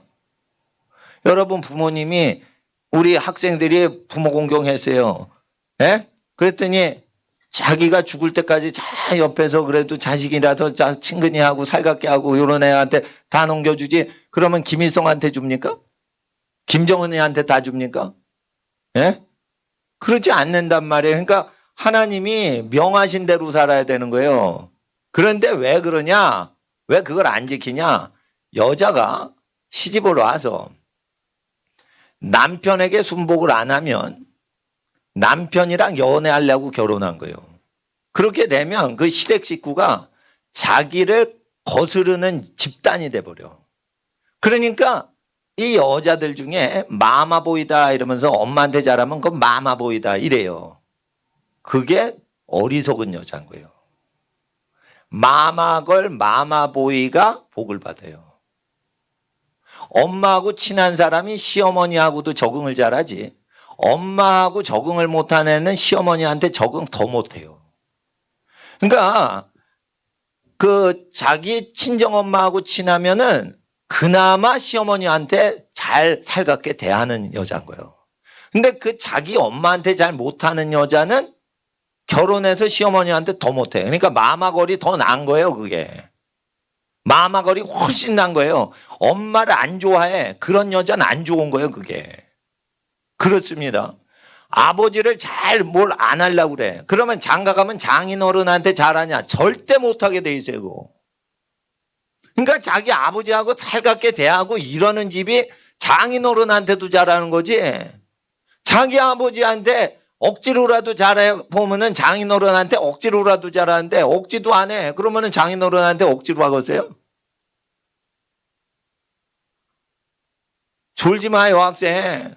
여러분 부모님이 우리 학생들이 부모 공경했어요. 예? 그랬더니 자기가 죽을 때까지 자 옆에서 그래도 자식이라서 친근히 하고 살갑게 하고 이런 애한테 다 넘겨주지 그러면 김일성한테 줍니까? 김정은이한테 다 줍니까? 예? 그렇지 않는단 말이에요. 그러니까 하나님이 명하신 대로 살아야 되는 거예요. 그런데 왜 그러냐? 왜 그걸 안 지키냐? 여자가 시집을 와서 남편에게 순복을 안 하면 남편이랑 연애하려고 결혼한 거예요. 그렇게 되면 그 시댁 식구가 자기를 거스르는 집단이 돼버려. 그러니까 이 여자들 중에 마마보이다 이러면서 엄마한테 잘하면 그건 마마보이다 이래요. 그게 어리석은 여자인 거예요. 마마걸 마마보이가 복을 받아요. 엄마하고 친한 사람이 시어머니하고도 적응을 잘하지. 엄마하고 적응을 못한 애는 시어머니한테 적응 더 못해요. 그러니까 그 자기 친정엄마하고 친하면은 그나마 시어머니한테 잘 살갑게 대하는 여자인 거예요. 근데 그 자기 엄마한테 잘 못하는 여자는 결혼해서 시어머니한테 더 못해요. 그러니까 마마걸이 더 난 거예요, 그게. 마마걸이 훨씬 난 거예요. 엄마를 안 좋아해. 그런 여자는 안 좋은 거예요, 그게. 그렇습니다. 아버지를 잘 뭘 안 하려고 그래. 그러면 장가 가면 장인어른한테 잘하냐? 절대 못하게 돼 있어요. 그거. 그러니까 자기 아버지하고 살갑게 대하고 이러는 집이 장인어른한테도 잘하는 거지. 자기 아버지한테 억지로라도 잘해 보면은 장인어른한테 억지로라도 잘하는데 억지도 안 해. 그러면은 장인어른한테 억지로 하겠어요? 졸지 마요, 학생.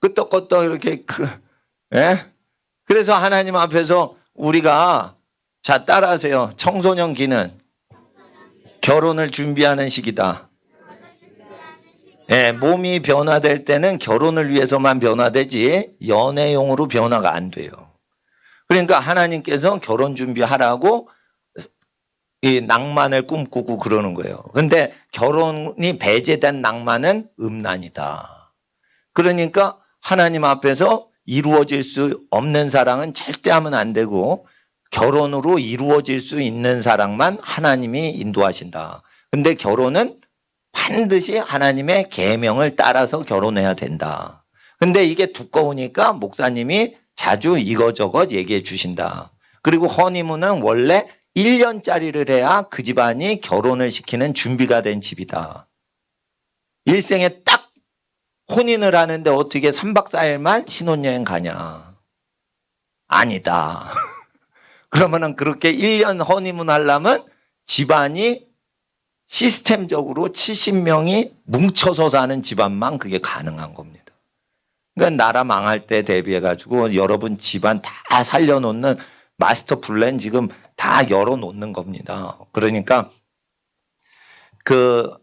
끄떡끄떡 이렇게 예? 그래서 하나님 앞에서 우리가 자 따라하세요. 청소년 기는 결혼을 준비하는 시기다. 예, 몸이 변화될 때는 결혼을 위해서만 변화되지 연애용으로 변화가 안 돼요. 그러니까 하나님께서 결혼 준비하라고 이 낭만을 꿈꾸고 그러는 거예요. 근데 결혼이 배제된 낭만은 음란이다. 그러니까 하나님 앞에서 이루어질 수 없는 사랑은 절대 하면 안 되고 결혼으로 이루어질 수 있는 사랑만 하나님이 인도하신다. 근데 결혼은 반드시 하나님의 계명을 따라서 결혼해야 된다. 근데 이게 두꺼우니까 목사님이 자주 이거저것 얘기해 주신다. 그리고 허니문은 원래 1년짜리를 해야 그 집안이 결혼을 시키는 준비가 된 집이다. 일생에 딱 혼인을 하는데 어떻게 3박 4일만 신혼여행 가냐. 아니다. 그러면은 그렇게 1년 허니문 하려면 집안이 시스템적으로 70명이 뭉쳐서 사는 집안만 그게 가능한 겁니다. 그러니까 나라 망할 때 대비해가지고 여러분 집안 다 살려놓는 마스터 플랜 지금 다 열어놓는 겁니다. 그러니까 그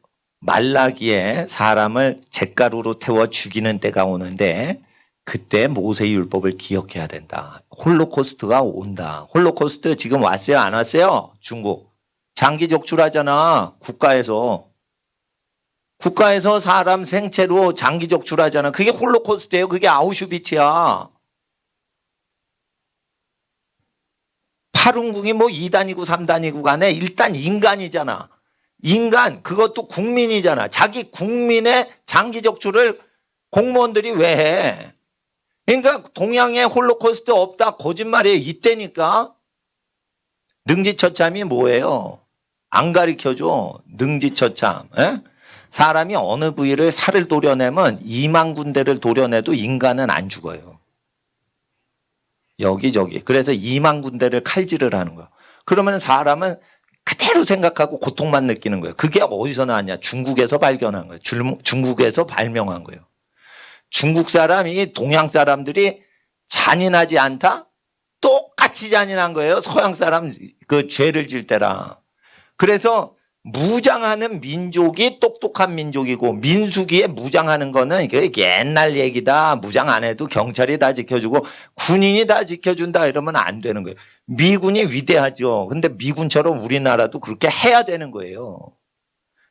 말라기에 사람을 잿가루로 태워 죽이는 때가 오는데 그때 모세의 율법을 기억해야 된다. 홀로코스트가 온다. 홀로코스트 지금 왔어요? 안 왔어요? 중국. 장기 적출하잖아. 국가에서 사람 생체로 장기 적출하잖아. 그게 홀로코스트예요. 그게 아우슈비츠야. 파룬궁이 뭐 2단이고 3단이고 간에 일단 인간이잖아. 인간 그것도 국민이잖아. 자기 국민의 장기 적출을 공무원들이 왜 해? 그러니까 동양에 홀로코스트 없다 거짓말이에요. 이때니까. 능지처참이 뭐예요? 안 가르쳐줘. 능지처참. 에? 사람이 어느 부위를 살을 도려내면 2만 군데를 도려내도 인간은 안 죽어요. 여기저기. 그래서 2만 군데를 칼질을 하는 거예요. 그러면 사람은 그대로 생각하고 고통만 느끼는 거예요. 그게 어디서 나왔냐? 중국에서 발견한 거예요. 중국에서 발명한 거예요. 중국 사람이 동양 사람들이 잔인하지 않다? 똑같이 잔인한 거예요. 서양 사람 그 죄를 질 때랑. 그래서 무장하는 민족이 똑똑한 민족이고 민수기에 무장하는 거는 이게 옛날 얘기다. 무장 안 해도 경찰이 다 지켜주고 군인이 다 지켜준다 이러면 안 되는 거예요. 미군이 위대하죠. 근데 미군처럼 우리나라도 그렇게 해야 되는 거예요.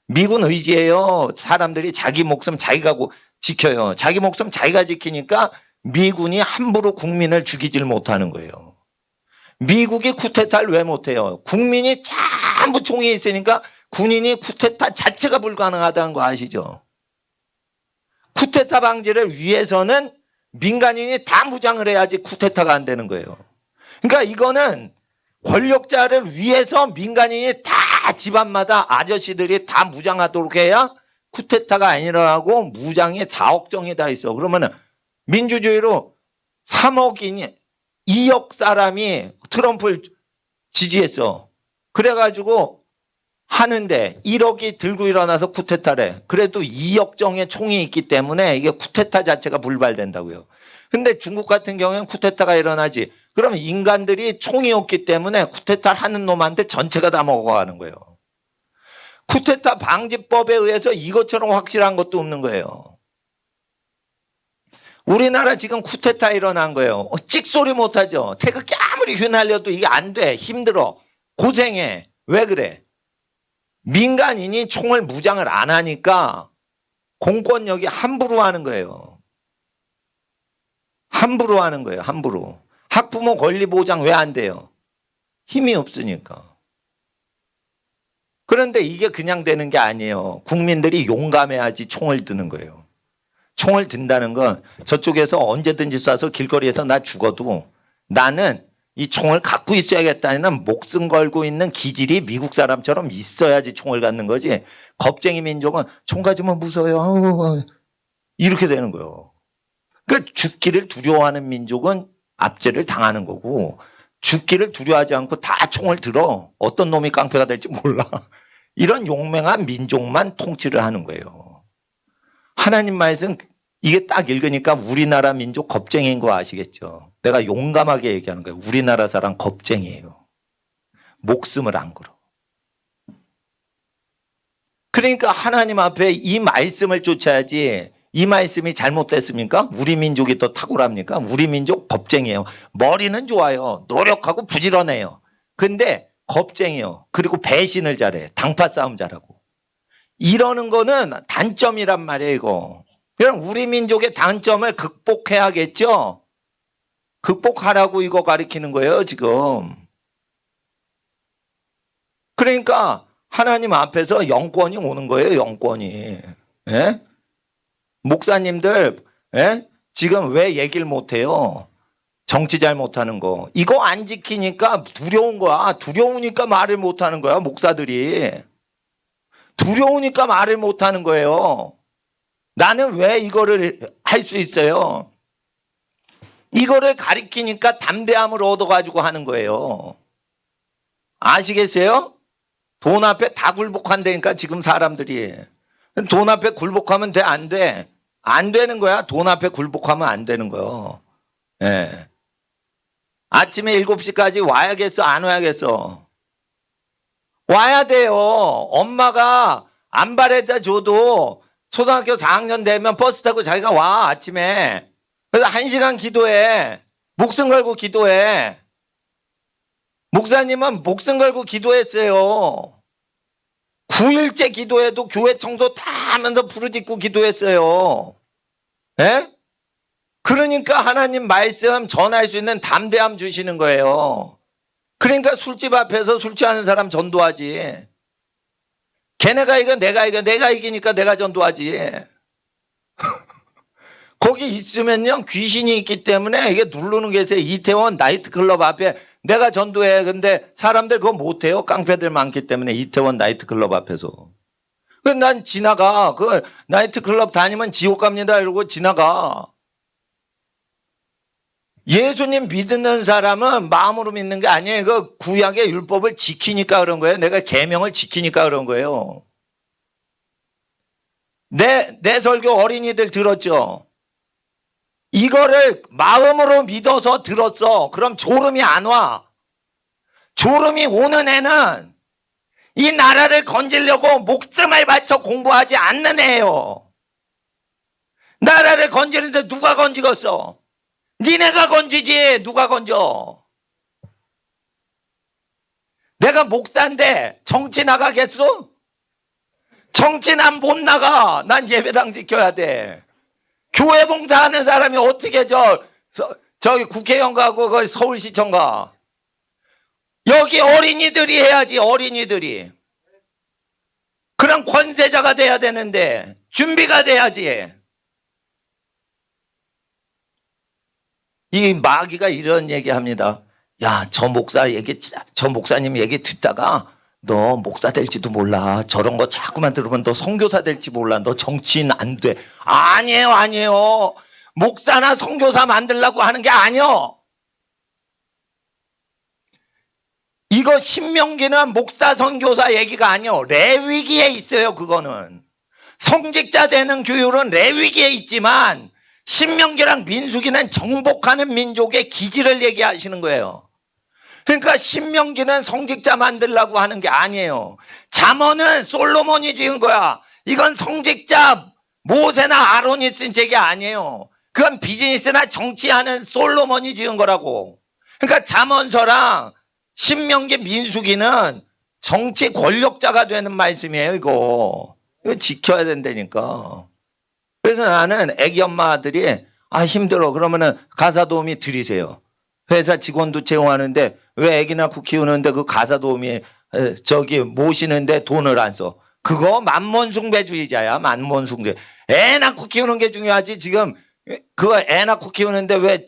미군 의지예요. 사람들이 자기 목숨 자기가 지켜요. 자기 목숨 자기가 지키니까 미군이 함부로 국민을 죽이질 못하는 거예요. 미국이 쿠데타를 왜 못해요? 국민이 전부 총에 있으니까 군인이 쿠데타 자체가 불가능하다는 거 아시죠? 쿠데타 방지를 위해서는 민간인이 다 무장을 해야지 쿠데타가 안 되는 거예요. 그러니까 이거는 권력자를 위해서 민간인이 다 집안마다 아저씨들이 다 무장하도록 해야 쿠데타가 안 일어나고 무장이 4억 정이 다 있어. 그러면은 민주주의로 3억이니 2억 사람이 트럼프를 지지했어. 그래가지고 하는데 1억이 들고 일어나서 쿠데타래. 그래도 2억 정의 총이 있기 때문에 이게 쿠데타 자체가 불발된다고요. 근데 중국 같은 경우에는 쿠데타가 일어나지. 그럼 인간들이 총이 없기 때문에 쿠데타를 하는 놈한테 전체가 다 먹어가는 거예요. 쿠데타 방지법에 의해서 이것처럼 확실한 것도 없는 거예요. 우리나라 지금 쿠데타 일어난 거예요. 찍소리 못하죠. 태극기 아무리 휘날려도 이게 안 돼. 힘들어. 고생해. 왜 그래? 민간인이 총을 무장을 안 하니까 공권력이 함부로 하는 거예요. 함부로 하는 거예요. 함부로. 학부모 권리 보장 왜 안 돼요? 힘이 없으니까. 그런데 이게 그냥 되는 게 아니에요. 국민들이 용감해야지 총을 드는 거예요. 총을 든다는 건 저쪽에서 언제든지 쏴서 길거리에서 나 죽어도 나는 이 총을 갖고 있어야겠다는 목숨 걸고 있는 기질이 미국 사람처럼 있어야지 총을 갖는 거지. 겁쟁이 민족은 총 가지면 무서워요. 아우, 이렇게 되는 거예요. 그러니까 죽기를 두려워하는 민족은 압제를 당하는 거고 죽기를 두려워하지 않고 다 총을 들어. 어떤 놈이 깡패가 될지 몰라. 이런 용맹한 민족만 통치를 하는 거예요. 하나님 말씀 이게 딱 읽으니까 우리나라 민족 겁쟁이인 거 아시겠죠? 내가 용감하게 얘기하는 거예요. 우리나라 사람 겁쟁이에요. 목숨을 안 걸어. 그러니까 하나님 앞에 이 말씀을 쫓아야지. 이 말씀이 잘못됐습니까? 우리 민족이 더 탁월합니까? 우리 민족 겁쟁이에요. 머리는 좋아요. 노력하고 부지런해요. 근데 겁쟁이요. 그리고 배신을 잘해. 당파 싸움 잘하고. 이러는 거는 단점이란 말이에요, 이거. 그럼 우리 민족의 단점을 극복해야겠죠? 극복하라고 이거 가리키는 거예요, 지금. 그러니까 하나님 앞에서 영권이 오는 거예요, 영권이. 예? 목사님들, 예? 지금 왜 얘기를 못해요? 정치 잘 못하는 거. 이거 안 지키니까 두려운 거야. 두려우니까 말을 못하는 거야, 목사들이. 두려우니까 말을 못하는 거예요. 나는 왜 이거를 할 수 있어요? 이거를 가리키니까 담대함을 얻어가지고 하는 거예요. 아시겠어요? 돈 앞에 다 굴복한다니까 지금 사람들이. 돈 앞에 굴복하면 돼, 안 돼? 안 되는 거야. 돈 앞에 굴복하면 안 되는 거예요. 예. 아침에 7시까지 와야겠어, 안 와야겠어? 와야 돼요. 엄마가 안 바래다 줘도 초등학교 4학년 되면 버스 타고 자기가 와, 아침에. 그래서 1시간 기도해. 목숨 걸고 기도해. 목사님은 목숨 걸고 기도했어요. 9일째 기도해도 교회 청소 다 하면서 부르짖고 기도했어요. 예? 그러니까 하나님 말씀 전할 수 있는 담대함 주시는 거예요. 그러니까 술집 앞에서 술 취하는 사람 전도하지. 걔네가 이겨, 내가 이겨, 내가 이기니까 내가 전도하지. 거기 있으면요, 귀신이 있기 때문에 이게 누르는 게 있어요. 이태원 나이트클럽 앞에 내가 전도해. 근데 사람들 그거 못해요. 깡패들 많기 때문에 이태원 나이트클럽 앞에서. 난 지나가. 그 나이트클럽 다니면 지옥 갑니다. 이러고 지나가. 예수님 믿는 사람은 마음으로 믿는 게 아니에요. 그 구약의 율법을 지키니까 그런 거예요. 내가 계명을 지키니까 그런 거예요. 내 설교 어린이들 들었죠? 이거를 마음으로 믿어서 들었어. 그럼 졸음이 안 와. 졸음이 오는 애는 이 나라를 건지려고 목숨을 바쳐 공부하지 않는 애예요. 나라를 건지는데 누가 건지겠어? 니네가 건지지. 누가 건져? 내가 목사인데 정치 나가겠어? 정치 난 못 나가. 난 예배당 지켜야 돼. 교회 봉사하는 사람이 어떻게 저기 국회의원 가고 거기 서울시청 가. 여기 어린이들이 해야지. 어린이들이. 그럼 권세자가 돼야 되는데 준비가 돼야지. 이 마귀가 이런 얘기합니다. 야, 저 목사님 얘기 듣다가 너 목사 될지도 몰라. 저런 거 자꾸만 들으면 너 선교사 될지 몰라. 너 정치인 안 돼. 아니에요, 아니에요. 목사나 선교사 만들려고 하는 게 아니요. 이거 신명기는 목사 선교사 얘기가 아니요. 레위기에 있어요. 그거는. 성직자 되는 규율은 레위기에 있지만 신명기랑 민수기는 정복하는 민족의 기질을 얘기하시는 거예요. 그러니까 신명기는 성직자 만들려고 하는 게 아니에요. 잠언은 솔로몬이 지은 거야. 이건 성직자 모세나 아론이 쓴 책이 아니에요. 그건 비즈니스나 정치하는 솔로몬이 지은 거라고. 그러니까 잠언서랑 신명기 민수기는 정치 권력자가 되는 말씀이에요. 이거 지켜야 된다니까. 그래서 나는 애기 엄마들이 힘들어. 그러면은 가사 도우미 드리세요. 회사 직원도 채용하는데 왜 애기 낳고 키우는데 그 가사 도우미 저기 모시는데 돈을 안 써. 그거 만몬숭배주의자야. 만몬숭배. 애 낳고 키우는 게 중요하지. 지금 그거 애 낳고 키우는데 왜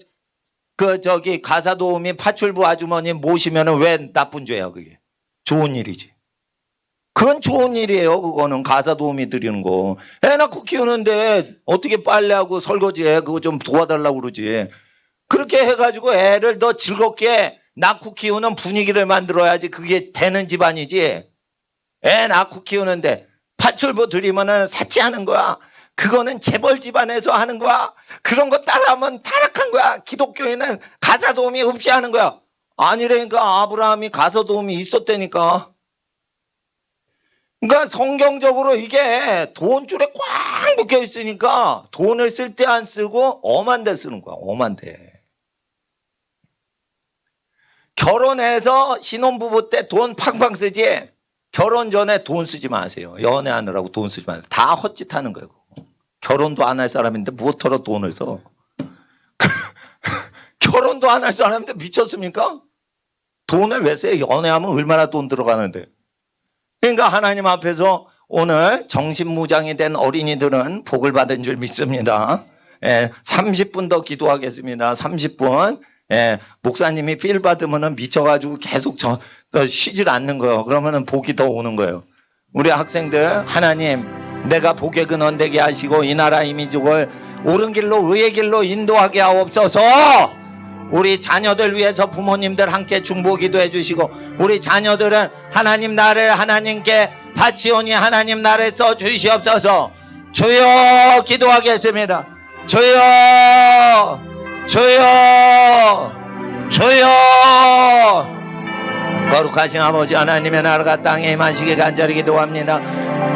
가사도우미 파출부 아주머니 모시면은 왜 나쁜 죄야 그게. 좋은 일이지. 그건 좋은 일이에요. 그거는 가사도우미 드리는 거. 애 낳고 키우는데 어떻게 빨래하고 설거지해. 그거 좀 도와달라고 그러지. 그렇게 해가지고 애를 더 즐겁게 낳고 키우는 분위기를 만들어야지 그게 되는 집안이지. 애 낳고 키우는데 파출부 드리면은 사치하는 거야. 그거는 재벌 집안에서 하는 거야. 그런 거 따라하면 타락한 거야. 기독교에는 가사도움이 없이 하는 거야. 아니라니까. 아브라함이 가사도움이 있었다니까. 그러니까 성경적으로 이게 돈줄에 꽉 묶여 있으니까 돈을 쓸 때 안 쓰고 엄한 데 쓰는 거야. 엄한 데. 결혼해서 신혼부부 때 돈 팡팡 쓰지. 결혼 전에 돈 쓰지 마세요. 연애하느라고 돈 쓰지 마세요. 다 헛짓하는 거예요. 결혼도 안 할 사람인데 무엇하러 돈을 써? 결혼도 안 할 사람인데 미쳤습니까? 돈을 왜 써요? 연애하면 얼마나 돈 들어가는데. 그러니까 하나님 앞에서 오늘 정신무장이 된 어린이들은 복을 받은 줄 믿습니다. 30분 더 기도하겠습니다. 30분. 목사님이 필 받으면 미쳐가지고 계속 쉬질 않는 거예요. 그러면 복이 더 오는 거예요. 우리 학생들, 하나님, 내가 복의 근원 되게 하시고 이 나라 이민족을 옳은 길로 의의 길로 인도하게 하옵소서. 우리 자녀들 위해서 부모님들 함께 중보 기도해 주시고 우리 자녀들은 하나님 나를 하나님께 바치오니 하나님 나를 써 주시옵소서. 주여 기도하겠습니다. 주여 주여 주여. 거룩하신 아버지 하나님의 나라가 땅에 임하시게 간절히 기도합니다.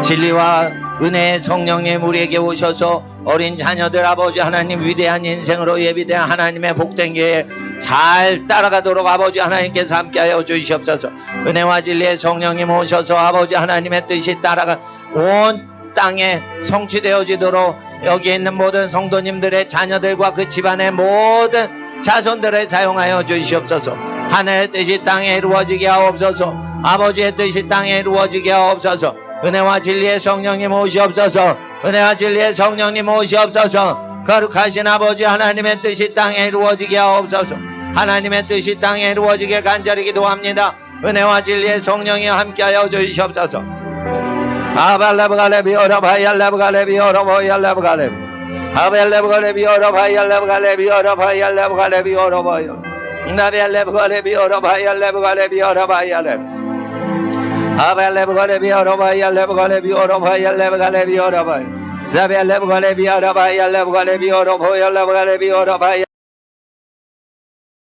진리와 은혜의 성령님 우리에게 오셔서 어린 자녀들 아버지 하나님 위대한 인생으로 예비된 하나님의 복된 길에 잘 따라가도록 아버지 하나님께서 함께하여 주시옵소서. 은혜와 진리의 성령님 오셔서 아버지 하나님의 뜻이 따라가 온 땅에 성취되어지도록 여기 있는 모든 성도님들의 자녀들과 그 집안의 모든 자손들을 사용하여 주시옵소서. 하늘의 뜻이 땅에 이루어지게 하옵소서. 아버지의 뜻이 땅에 이루어지게 하옵소서. 은혜와 진리의 성령님 오시옵소서. 은혜와 진리의 성령님 오시옵소서. 거룩하신 아버지 하나님의 뜻이 땅에 이루어지게 하옵소서. 하나님의 뜻이 땅에 이루어지게 간절히 기도합니다. 은혜와 진리의 성령이 함께하여 주시옵소서. 아발레브갈레비 오라바이알레브갈레비 오라바이알레브갈레비 아벨레브갈레비 오라바이알레브갈레비 오라바이알레브갈레비 오라바이 나벨레브갈레비 오라바이알레브갈레비 오라바이알레비 아벨레브갈레비 오라바이알레브갈레비 오라바이알레브갈레비 오라바이 자벨레브갈레비 오라바이알레브갈레비 오라바이알레브갈레비 오라바이